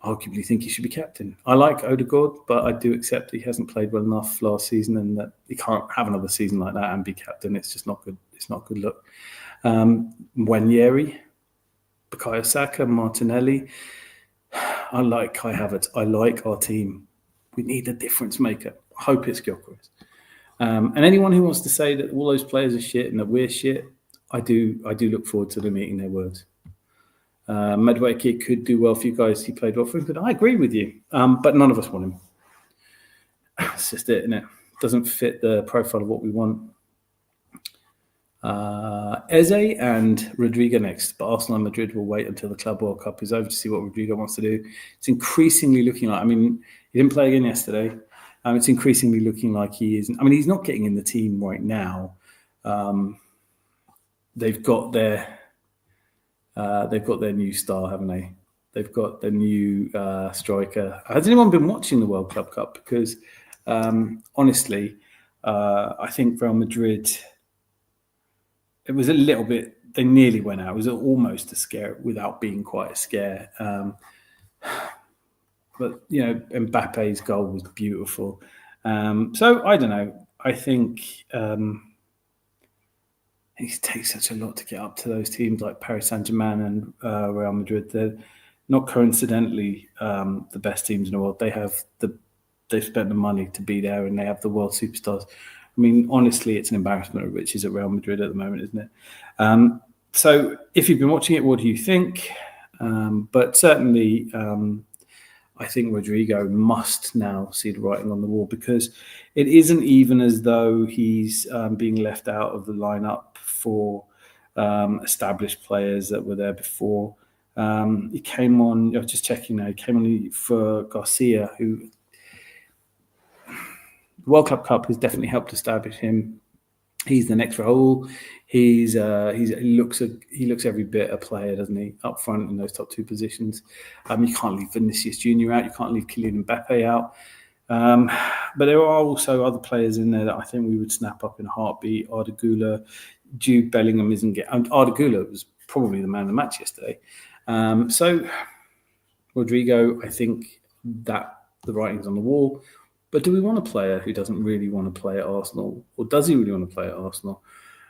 Arguably think he should be captain. I like Odegaard, but I do accept that he hasn't played well enough last season and that he can't have another season like that and be captain. It's just not good. It's not a good look. Nwaneri, Bukayo Saka, Martinelli. I like Kai Havertz. I like our team. We need a difference maker. I hope it's Gyokeres. And anyone who wants to say that all those players are shit and that we're shit, I do look forward to them eating their words. Madueke could do well for you guys. He played well for him, but I agree with you. But none of us want him. It's just it, isn't it? Doesn't fit the profile of what we want. Eze and Rodrigo next, but Arsenal and Madrid will wait until the Club World Cup is over to see what Rodrigo wants to do. It's increasingly looking like, I mean, he didn't play again yesterday. It's increasingly looking like he isn't. I mean, he's not getting in the team right now. They've got their new star, haven't they? They've got their new striker. Has anyone been watching the World Club Cup? Because honestly, I think Real Madrid, it was a little bit, they nearly went out. It was almost a scare without being quite a scare. But, you know, Mbappe's goal was beautiful. So, I don't know. I think it takes such a lot to get up to those teams like Paris Saint-Germain and Real Madrid. They're not coincidentally the best teams in the world. They've spent the money to be there and they have the world superstars. I mean, honestly, it's an embarrassment of riches at Real Madrid at the moment, isn't it? So if you've been watching it, what do you think? But certainly, I think Rodrigo must now see the writing on the wall because it isn't even as though he's being left out of the lineup for established players that were there before. He came on, I was just checking now, he came on for Garcia, who the World Club Cup has definitely helped establish him. He's the next Raul. He looks every bit a player, doesn't he? Up front in those top two positions. You can't leave Vinicius Junior out. You can't leave Kylian Mbappe out. But there are also other players in there that I think we would snap up in a heartbeat. Arda Güler, Jude Bellingham isn't getting. Arda Güler was probably the man of the match yesterday. So Rodrigo, I think that the writing's on the wall. But do we want a player who doesn't really want to play at Arsenal? Or does he really want to play at Arsenal?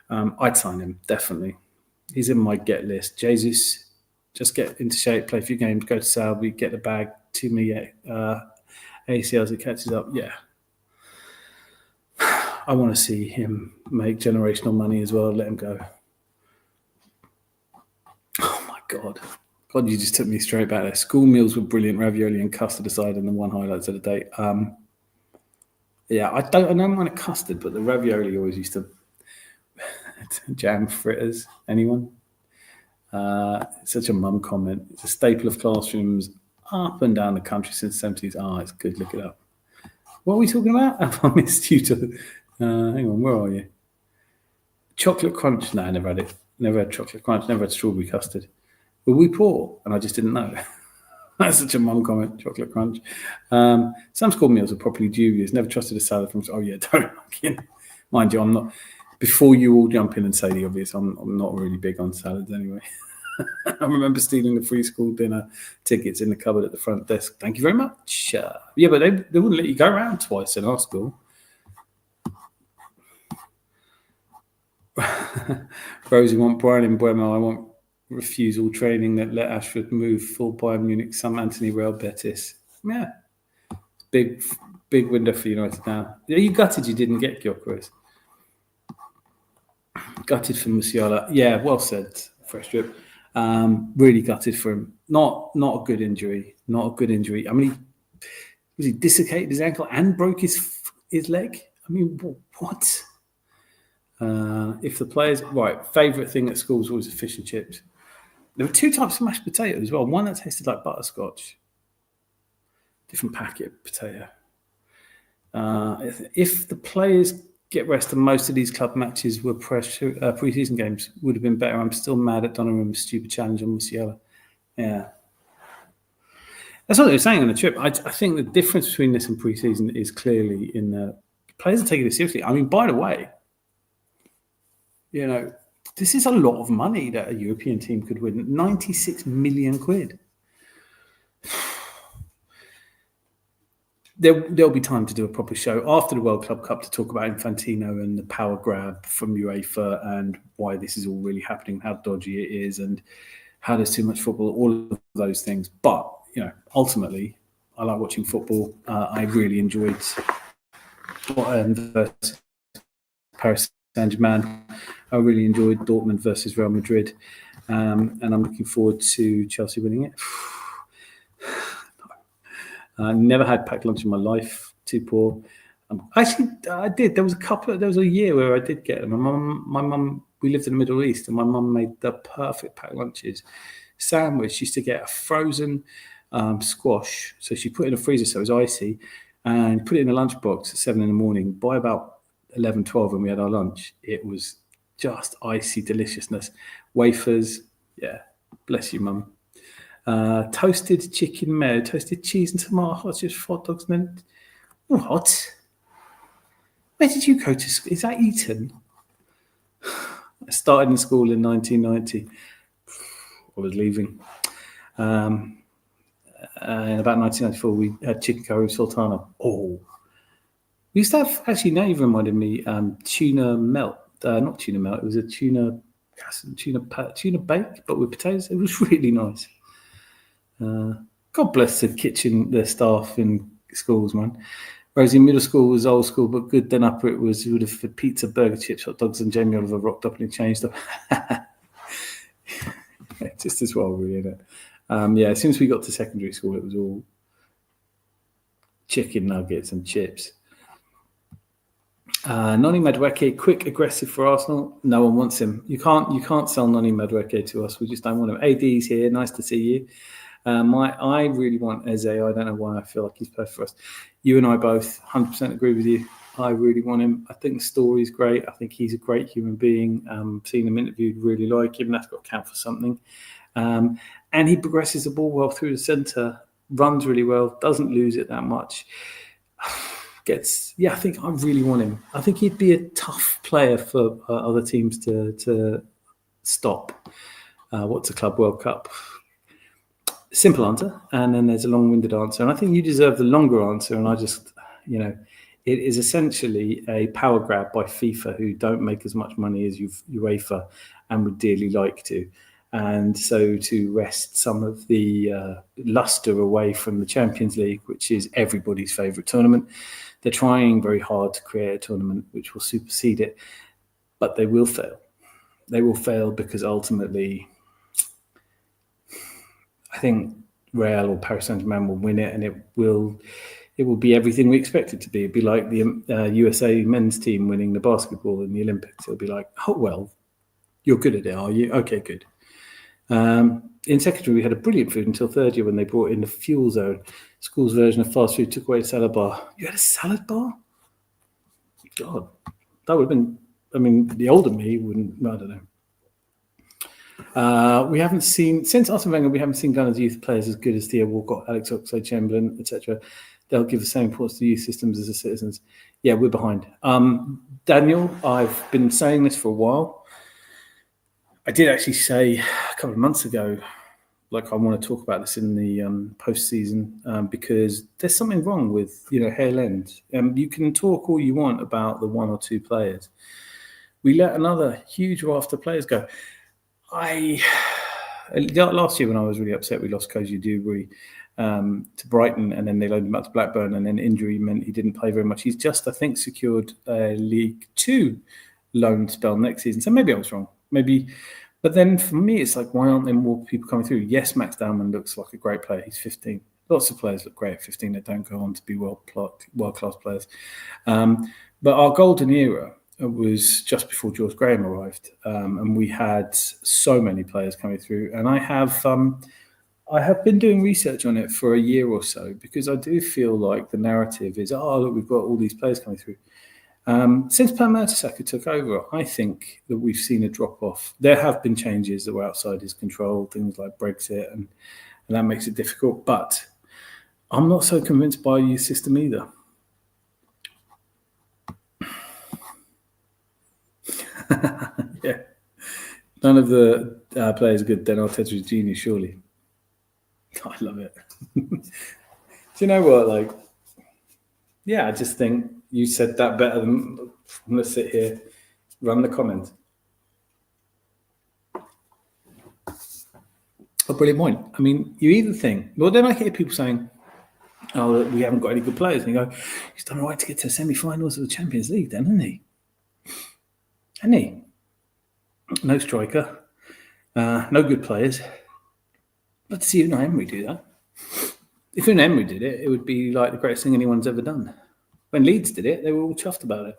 I'd sign him, definitely. He's in my get list. Jesus, just get into shape, play a few games, go to Saudi, get the bag, too many ACLs, it catches up. Yeah. I want to see him make generational money as well. Let him go. Oh, my God. God, you just took me straight back there. School meals were brilliant, ravioli and custard aside, and the one highlights of the day. Yeah, I don't mind a custard, but the ravioli always used to jam fritters. Anyone? It's such a mum comment. It's a staple of classrooms up and down the country since the 70s. It's good. Look it up. What are we talking about? Have I missed you to... hang on, where are you? Chocolate crunch. No, I never had it. Never had chocolate crunch. Never had strawberry custard. Were we poor? And I just didn't know. That's such a mum comment, chocolate crunch. Some school meals are properly dubious. Never trusted a salad from... Oh, yeah, don't. Mind you, I'm not... Before you all jump in and say the obvious, I'm not really big on salads anyway. I remember stealing the free school dinner tickets in the cupboard at the front desk. Thank you very much. Yeah, but they wouldn't let you go around twice in our school. Rosie want Brian in Buemo. I want refusal training that let Ashford move full Bayern Munich, some Anthony Real Betis. Yeah. Big window for United now. Are you gutted you didn't get Gyokeres? Gutted for Musiala. Yeah, well said, Fresh Drip. Really gutted for him. Not a good injury. Not a good injury. I mean, he dislocated his ankle and broke his leg? I mean, what? If the players... Right, favourite thing at school was always the fish and chips. There were two types of mashed potato as well. One that tasted like butterscotch. Different packet potato. If the players get rest and most of these club matches were pre-season games, would have been better. I'm still mad at Donnarumma's stupid challenge on Musiala. Yeah. That's what they were saying on the trip. I think the difference between this and pre-season is clearly in the players are taking it seriously. I mean, by the way, you know, This is a lot of money that a European team could win. 96 million quid. There'll be time to do a proper show after the World Club Cup to talk about Infantino and the power grab from UEFA and why this is all really happening, how dodgy it is, and how there's too much football, all of those things. But, ultimately, I like watching football. I really enjoyed versus Paris Saint-Germain. I really enjoyed Dortmund versus Real Madrid. And I'm looking forward to Chelsea winning it. I never had packed lunch in my life. Too poor. Actually, I did. There was a year where I did get them. My mum, we lived in the Middle East, and my mum made the perfect packed lunches. Sandwich, she used to get a frozen squash. So she put it in a freezer so it was icy, and put it in a lunchbox at 7 a.m. By about 11, 12 when we had our lunch, it was just icy deliciousness. Wafers, yeah, bless you, mum. Toasted chicken mayo, toasted cheese and tomato hot, just hot dogs. And then, what? Where did you go to school? Is that Eton? I started in school in 1990. I was leaving. In about 1994, we had chicken curry with sultana. Oh, we used to have, actually, now you've reminded me, tuna melt. Not tuna melt, it was a tuna bake, but with potatoes. It was really nice. God bless the kitchen, the staff in schools, man. Whereas in middle school was old school, but good. Then upper it was, you would have had pizza, burger, chips, hot dogs, and Jamie Oliver rocked up and changed up. Just as well, really, isn't it? As soon as we got to secondary school, it was all chicken nuggets and chips. Noni Madueke, quick, aggressive for Arsenal. No one wants him. You can't sell Noni Madueke to us. We just don't want him. AD's here. Nice to see you. I really want Eze. I don't know why. I feel like he's perfect for us. You and I both 100% agree with you. I really want him. I think the story's great. I think he's a great human being. Seeing him interviewed, really like him. That's got to count for something. And he progresses the ball well through the centre, runs really well, doesn't lose it that much. I think I really want him. I think he'd be a tough player for other teams to stop. What's a Club World Cup? Simple answer, and then there's a long-winded answer. And I think you deserve the longer answer. And I just, it is essentially a power grab by FIFA, who don't make as much money as UEFA and would dearly like to. And so to wrest some of the luster away from the Champions League, which is everybody's favourite tournament, they're trying very hard to create a tournament which will supersede it, but they will fail. They will fail because ultimately, I think Real or Paris Saint-Germain will win it, and it will be everything we expect it to be. It'd be like the USA men's team winning the basketball in the Olympics. It'll be like, oh, well, you're good at it, are you? Okay, good. In secondary, we had a brilliant food until third year when they brought in the fuel zone. School's version of fast food took away the salad bar. You had a salad bar? God, that would have been, the older me wouldn't, I don't know. We haven't seen, since Arsene Wenger, we haven't seen Gunners youth players as good as Theo Walcott, Alex Oxlade-Chamberlain, etc. They'll give the same importance to youth systems as the citizens. Yeah, we're behind. Daniel, I've been saying this for a while. I did actually say a couple of months ago, I want to talk about this in the post-season because there's something wrong with, Hale End. You can talk all you want about the one or two players. We let another huge raft of players go. Last year when I was really upset, we lost Koji Dewberry to Brighton, and then they loaned him up to Blackburn, and then injury meant he didn't play very much. He's just, I think, secured a League 2 loan spell next season. So maybe I was wrong. Maybe. But then for me, it's like, why aren't there more people coming through? Yes, Max Dowman looks like a great player. He's 15. Lots of players look great at 15 that don't go on to be world-class players. But our golden era was just before George Graham arrived. And we had so many players coming through. And I have been doing research on it for a year or so because I do feel like the narrative is, look, we've got all these players coming through. Since Per Mertesacker took over, I think that we've seen a drop-off. There have been changes that were outside his control, things like Brexit, and that makes it difficult. But I'm not so convinced by a youth system either. Yeah. None of the players are good. Then Arteta is genius, surely. I love it. Do you know what? Like, yeah, I just think you said that better than. I'm gonna sit here, run the comment. A brilliant point. I mean, you either think, well, then I hear people saying, "Oh, we haven't got any good players," and you go, "He's done all right to get to the semi-finals of the Champions League, then, hasn't he? Hasn't he? No striker, no good players. Let's see Unai Emery do that. If Unai Emery did it, it would be like the greatest thing anyone's ever done. When Leeds did it, they were all chuffed about it."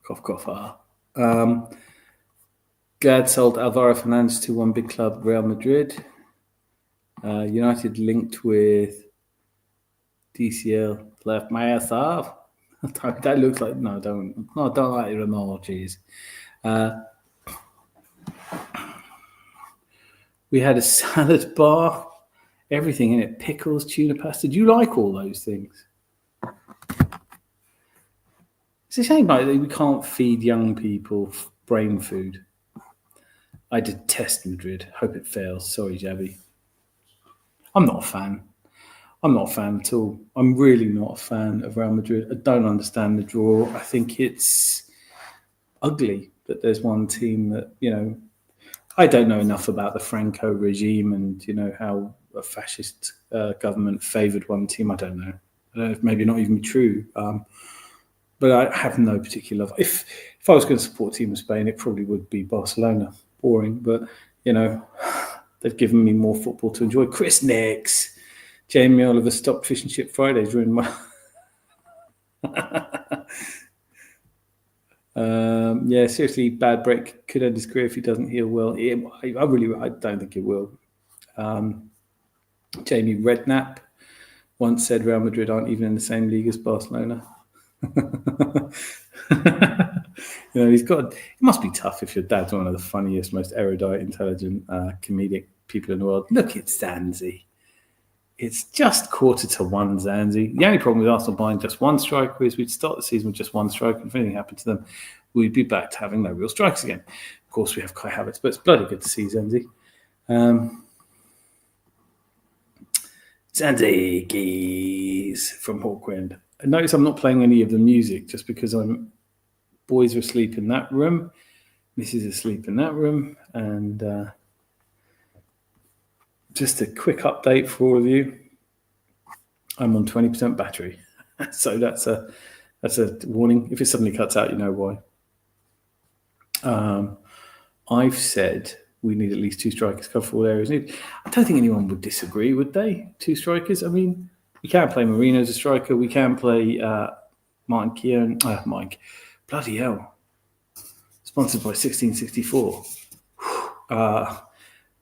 Cough, cough. Glad sold Alvaro Fernandez to one big club, Real Madrid. United linked with DCL, left my ass off. That looks like don't like your emojis. We had a salad bar, everything in it, pickles, tuna pasta. Do you like all those things? It's a shame that we can't feed young people brain food. I detest Madrid. Hope it fails. Sorry, Jabby. I'm not a fan. I'm not a fan at all. I'm really not a fan of Real Madrid. I don't understand the draw. I think it's ugly that there's one team that, I don't know enough about the Franco regime and, how a fascist government favoured one team. I don't know. I don't know if maybe not even true. But I have no particular love. If I was going to support a team in Spain, it probably would be Barcelona. Boring, but, they've given me more football to enjoy. Chris Nix. Jamie Oliver stopped Fish and Chip Fridays. Ruined my. Yeah, seriously, bad break could end his career if he doesn't heal well. I don't think he will. Jamie Redknapp once said Real Madrid aren't even in the same league as Barcelona. It must be tough if your dad's one of the funniest, most erudite, intelligent, comedic people in the world. Look at Zanzi. It's just 1:45, Zanzi. The only problem with Arsenal buying just one striker is we'd start the season with just one striker. If anything happened to them, we'd be back to having no real strikers again. Of course, we have Kai Havertz, but it's bloody good to see Zanzi. Zanzi Geese from Hawkwind. Notice I'm not playing any of the music just because boys are asleep in that room, Mrs. is asleep in that room, and just a quick update for all of you. I'm on 20% battery, so that's a warning. If it suddenly cuts out, you know why. I've said we need at least two strikers, cover all areas needed. I don't think anyone would disagree, would they? Two strikers. I mean, we can play Marino as a striker. We can play Martin Keown. Mike, bloody hell! Sponsored by 1664.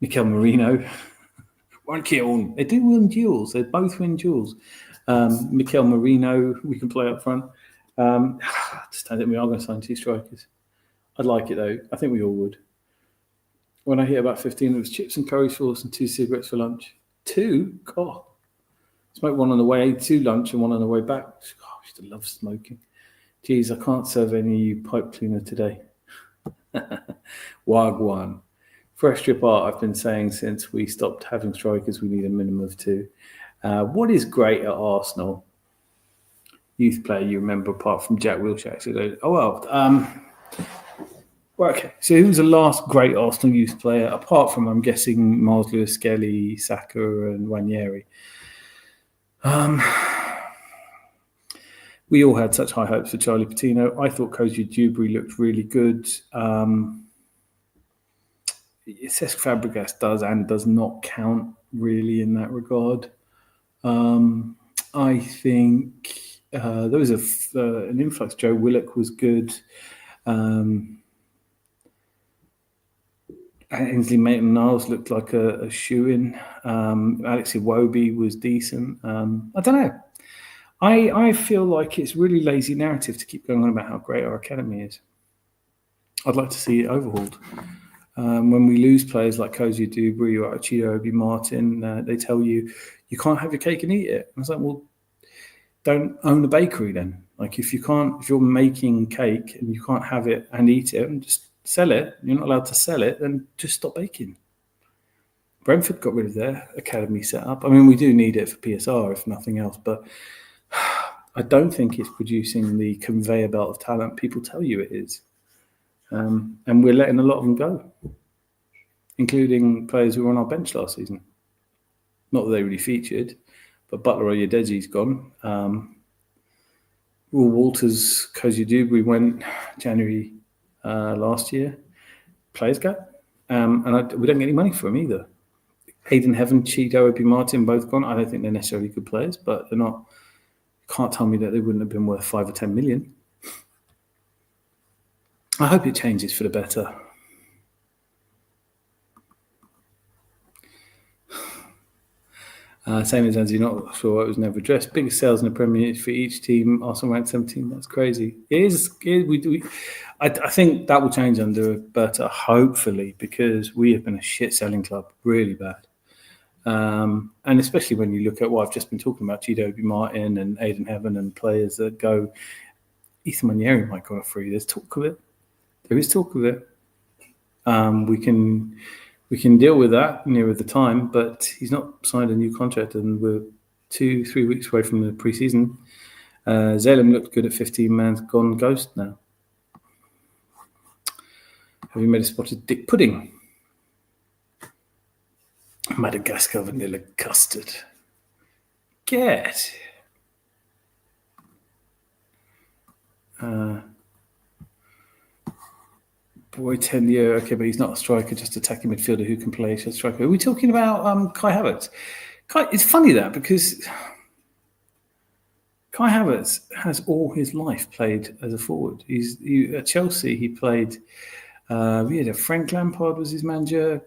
Mikel Marino. Martin Keown. They do win duels. They both win duels. Mikel Marino, we can play up front. I just don't think we are going to sign two strikers. I'd like it though. I think we all would. When I hit about 15, it was chips and curry sauce and 2 cigarettes for lunch. 2? God. Smoked one on the way to lunch and one on the way back. God, I used to love smoking. Geez, I can't serve any of you pipe cleaner today. Wagwan. Fresh strip art, I've been saying since we stopped having strikers, we need a minimum of 2. What is great at Arsenal? Youth player you remember apart from Jack Wilshere. Okay, so who's the last great Arsenal youth player, apart from, I'm guessing, Miles Lewis, Skelly, Saka and Ranieri? We all had such high hopes for Charlie Patino. I thought Koji Dewberry looked really good. Cesc Fabregas does and does not count really in that regard. I think there was an influx. Joe Willock was good. Ainsley Maitland-Niles looked like a shoe-in. Alex Iwobi was decent. I don't know. I feel like it's really lazy narrative to keep going on about how great our academy is. I'd like to see it overhauled. When we lose players like Cozy Dubry or Chido Obi Martin, they tell you can't have your cake and eat it. I was like, well, don't own a bakery then. Like if you're making cake and you can't have it and eat it and just sell it, you're not allowed to sell it, then just stop baking. Brentford got rid of their academy setup. I mean, we do need it for PSR if nothing else, but I don't think it's producing the conveyor belt of talent people tell you it is. And we're letting a lot of them go, including players who were on our bench last season. Not that they really featured, but Butler Oyedeji's gone. Will Walters, Cozy Dubry went January last year. Players gap. And we don't get any money for him either. Hayden Heaven, Chido Obi Martin, both gone. I don't think they're necessarily good players, but they're not. You can't tell me that they wouldn't have been worth 5 or 10 million. I hope it changes for the better. Same as Andy, not sure it was never addressed. Biggest sales in the Premier League for each team. Arsenal ranked 17. That's crazy. It is. I think that will change under Berta, hopefully, because we have been a shit selling club, really bad. And especially when you look at what I've just been talking about, Chido Obi Martin and Aiden Heaven and players that go. Ethan Manieri might go on a free. There's talk of it. There is talk of it. We can deal with that nearer the time, but he's not signed a new contract, and we're 2-3 weeks away from the pre-season. Zalem looked good at 15 man's gone ghost now. Have you made a spotted dick pudding? Madagascar vanilla custard. Get. Boy, 10 year. Okay, but he's not a striker, just attacking midfielder who can play as a striker. Are we talking about Kai Havertz? It's funny that because Kai Havertz has all his life played as a forward. At Chelsea, he played. Frank Lampard was his manager.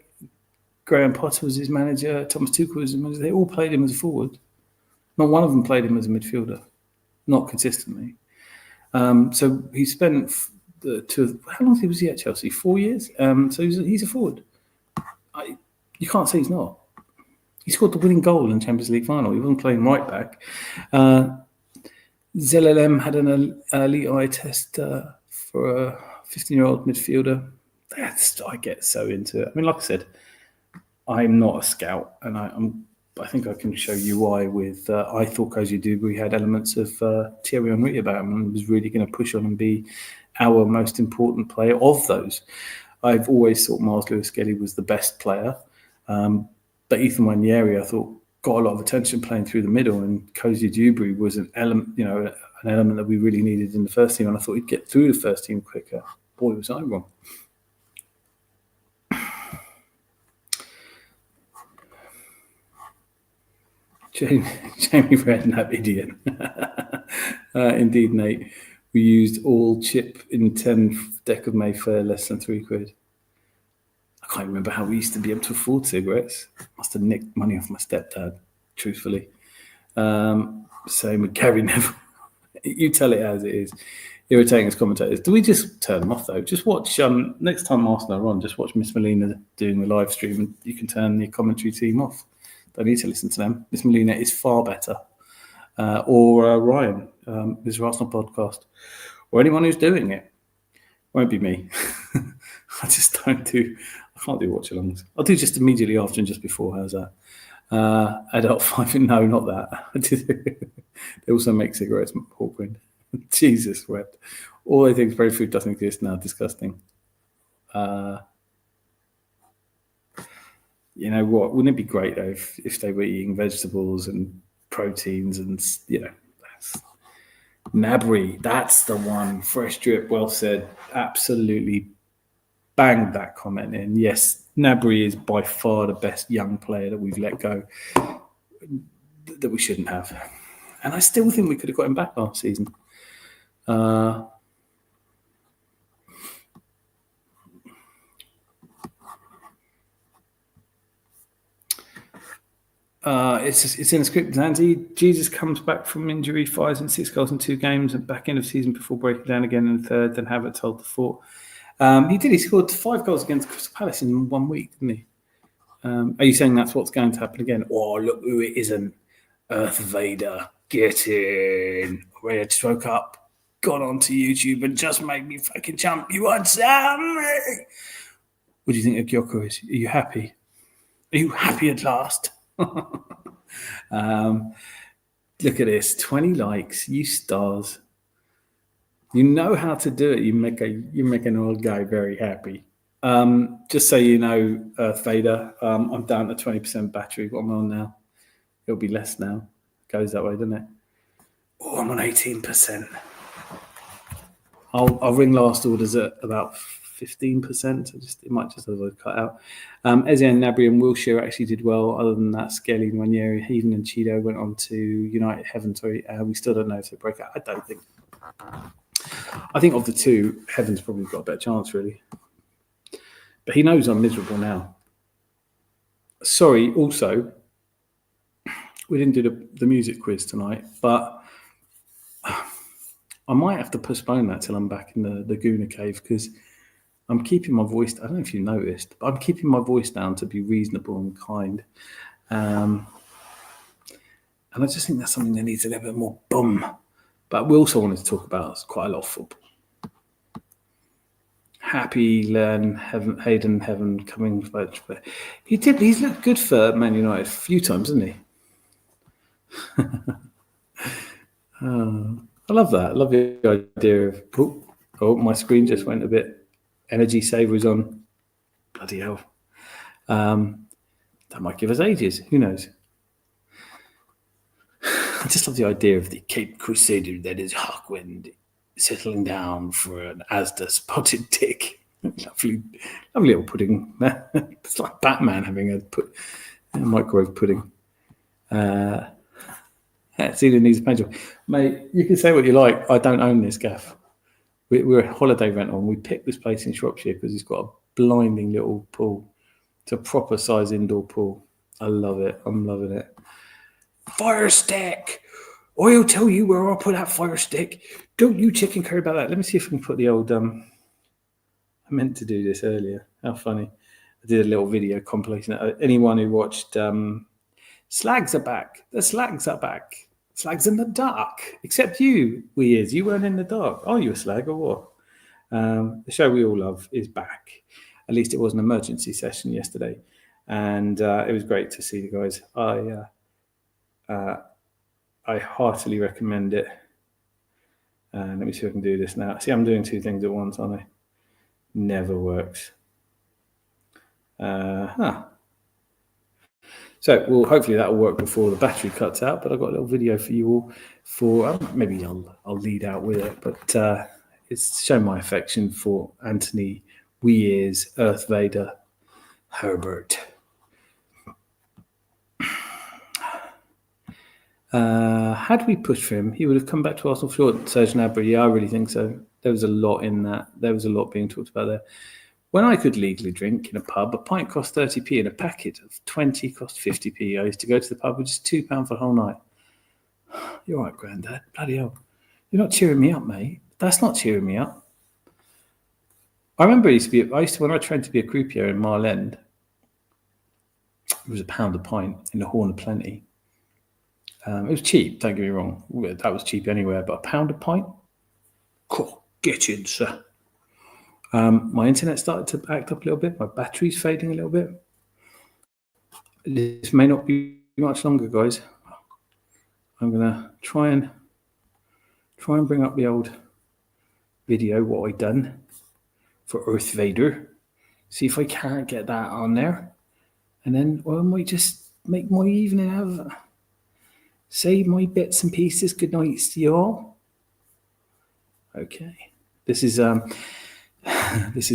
Graham Potter was his manager. Thomas Tuchel was his manager. They all played him as a forward. Not one of them played him as a midfielder, not consistently. So he spent how long was he at Chelsea? 4 years. So he's a forward. You can't say he's not. He scored the winning goal in the Champions League final. He wasn't playing right back. ZLM had an elite eye test for a 15-year-old midfielder. I get so into it. I mean, like I said, I'm not a scout, and I think I can show you why. With I thought Cozy Dubry had elements of Thierry Henry about him and was really going to push on and be our most important player of those. I've always thought Miles Lewis-Skelly was the best player, but Ethan Wanyeri, I thought, got a lot of attention playing through the middle, and Cozy Dubry was an element, an element that we really needed in the first team, and I thought he'd get through the first team quicker. Boy, was I wrong. Jamie Redknapp, idiot. Indeed, Nate. We used all chip in 10 deck of Mayfair, less than £3. I can't remember how we used to be able to afford cigarettes. Must have nicked money off my stepdad, truthfully. Same with Gary Neville. You tell it as it is. Irritating as commentators. Do we just turn them off, though? Just watch, next time Arsenal are on, just watch Miss Molina doing the live stream, and you can turn the commentary team off. Don't need to listen to them. Miss Molina is far better. Or Ryan, Mr. Arsenal podcast, or anyone who's doing it. Won't be me. I can't do watch-alongs. I'll do just immediately after and just before. How's that? Adult 5, no, not that. They also make cigarettes, Hawkwind. Jesus wept. All they think brain food doesn't exist now. Disgusting. You know what? Wouldn't it be great though if they were eating vegetables and proteins and Nabry? That's the one. Fresh drip. Well said. Absolutely banged that comment in. Yes, Nabry is by far the best young player that we've let go that we shouldn't have, and I still think we could have got him back last season. It's in the script, Andy. Jesus comes back from injury, fires in 6 goals in 2 games, and back end of season before breaking down again in the third. Then Havertz told the fort. He did. He scored 5 goals against Crystal Palace in 1 week, didn't he? Are you saying that's what's going to happen again? Oh, look who it isn't. Earth Vader. Get in. I just woke up, got onto YouTube and just made me fucking jump. You want some? What do you think of Gyokeres? Are you happy? Are you happy at last? Look at this. 20 likes. You stars. You know how to do it. You make an old guy very happy. Just so you know, Earth Vader, I'm down to 20% battery. What am I on now? It'll be less now. Goes that way, doesn't it? Oh, I'm on 18%. I'll ring last orders at about 15%. It might just have cut out. Eze and Nabry and Wilshere actually did well. Other than that, Skelly, Nwaneri, Heathen and Cheeto went on to United Heaven. Sorry, we still don't know if they break out. I don't think. I think of the two, Heaven's probably got a better chance, really. But he knows I'm miserable now. Sorry, also, we didn't do the music quiz tonight, but I might have to postpone that till I'm back in the Laguna Cave because I'm keeping my voice. I don't know if you noticed, but I'm keeping my voice down to be reasonable and kind. And I just think that's something that needs a little bit more boom. But we also wanted to talk about quite a lot of football. Happy Len Hayden Heaven coming. He's looked good for Man United a few times, hasn't he? I love that. I love the idea of my screen just went a bit energy savers on. Bloody hell. That might give us ages. Who knows? I just love the idea of the Cape Crusader that is Hawkwind settling down for an Asda spotted tick. Lovely little pudding. It's like Batman having a microwave pudding. Celia needs a pencil. Mate, you can say what you like. I don't own this gaff. We're a holiday rental and we picked this place in Shropshire because it's got a blinding little pool. It's a proper size indoor pool. I love it. I'm loving it. Fire stick. I'll tell you where I'll put that fire stick. Don't you chicken curry about that. Let me see if I can put the old I meant to do this earlier. How funny. I did a little video compilation. Anyone who watched Slags are back. The Slags are back. Slags in the dark. Except you, Weirds. You weren't in the dark. Are you a slag or what? The show we all love is back. At least it was an emergency session yesterday. And it was great to see the guys. I heartily recommend it. Let me see if I can do this now. See, I'm doing two things at once, aren't I? Never works. So, well, hopefully that will work before the battery cuts out. But I've got a little video for you all. For maybe I'll lead out with it. But it's shown my affection for Anthony Weir's Earth Vader Herbert. Had we pushed for him, he would have come back to Arsenal for sure. Serge Gnabry, yeah, I really think so. There was a lot in that. There was a lot being talked about there. When I could legally drink in a pub, a pint cost 30p and a packet of 20 cost 50p. I used to go to the pub with just £2 for the whole night. You're right, Grandad. Bloody hell. You're not cheering me up, mate. That's not cheering me up. I remember when I trained to be a croupier in Mile End, it was £1 a pint in the Horn of Plenty. It was cheap, don't get me wrong. That was cheap anywhere, but £1 a pint? Cool, get in, sir. My internet started to act up a little bit. My battery's fading a little bit. This may not be much longer, guys. I'm gonna try and bring up the old video, what I done for Earth Vader. See if I can't get that on there. And then I might just make my evening out of it. Say my bits and pieces. Good night to you all. Okay. This is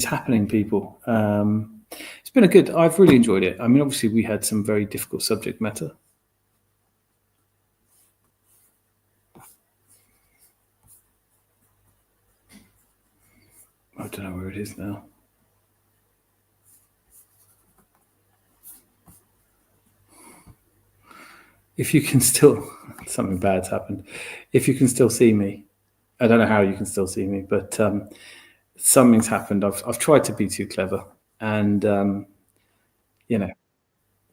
happening, people. It's been I've really enjoyed it. I mean, obviously we had some very difficult subject matter. I don't know where it is now. If you can still, something bad's happened. If you can still see me, I don't know how you can still see me, but something's happened. I've tried to be too clever, and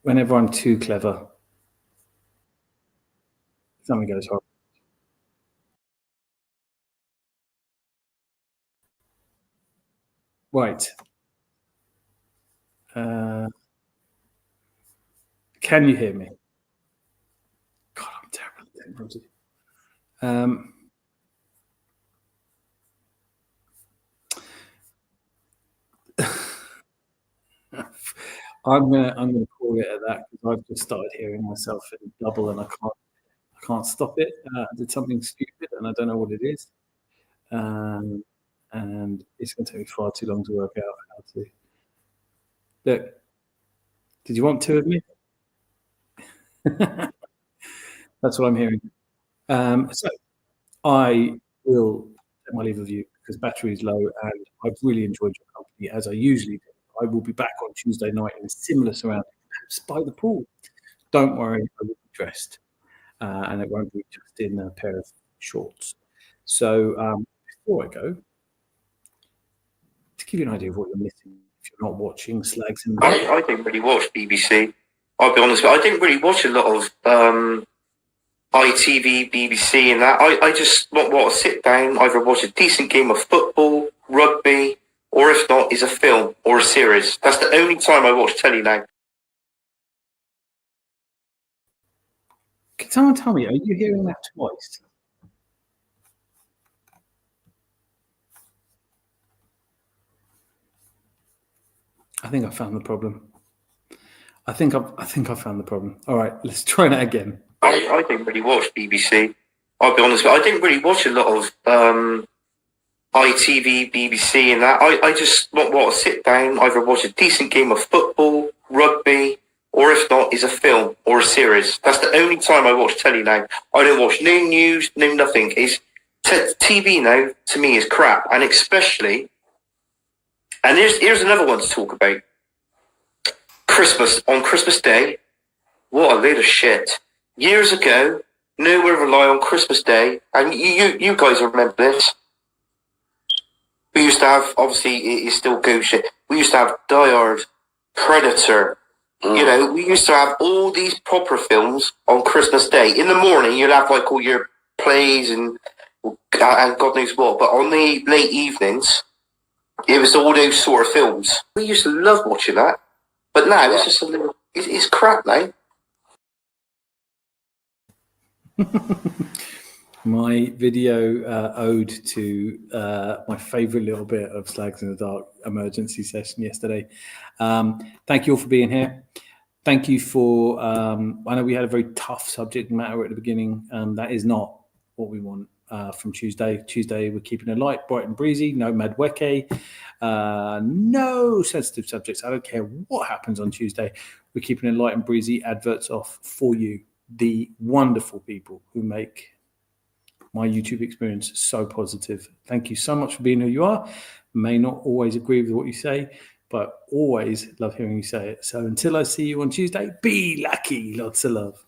whenever I'm too clever, something goes wrong. Right. Can you hear me? God, I'm terrible at technology. I'm gonna call it at that because I've just started hearing myself in double, and I can't stop it. I did something stupid, and I don't know what it is. And it's going to take me far too long to work out how to. Look, did you want two of me? That's what I'm hearing. So I will take my leave of you because battery is low, and I've really enjoyed your company as I usually do. I will be back on Tuesday night in similar surroundings, perhaps by the pool. Don't worry, I will be dressed, and it won't be just in a pair of shorts. So before I go, to give you an idea of what you're missing if you're not watching Slags in the I didn't really watch BBC. I'll be honest, but I didn't really watch a lot of ITV, BBC, and that. I just want to sit down, either watch a decent game of football, rugby, or if not, is a film or a series. That's the only time I watch telly now. Can someone tell me, are you hearing that twice? I think I found the problem. I think I found the problem. All right, let's try that again. I didn't really watch BBC. I'll be honest, but I didn't really watch a lot of ITV, BBC, and that. I just want to sit down, either watch a decent game of football, rugby, or if not, is a film or a series. That's the only time I watch telly now. I don't watch no news, no nothing. TV now, to me, is crap. And especially, and here's another one to talk about. Christmas, on Christmas Day, what a load of shit. Years ago, no one rely on Christmas Day, and you guys remember this. We used to have, obviously, it's still go shit. We used to have Die Hard, Predator. We used to have all these proper films on Christmas Day. In the morning, you'd have like all your plays and God knows what. But on the late evenings, it was all those sort of films. We used to love watching that. But now it's just it's crap now. My video ode to my favourite little bit of Slags in the Dark emergency session yesterday. Thank you all for being here. Thank you for, I know we had a very tough subject matter at the beginning. That is not what we want from Tuesday. Tuesday, we're keeping it light, bright and breezy. No Madueke, no sensitive subjects. I don't care what happens on Tuesday. We're keeping it light and breezy. Adverts off for you, the wonderful people who make my YouTube experience so positive. Thank you so much for being who you are. May not always agree with what you say, but always love hearing you say it. So until I see you on Tuesday, be lucky. Lots of love.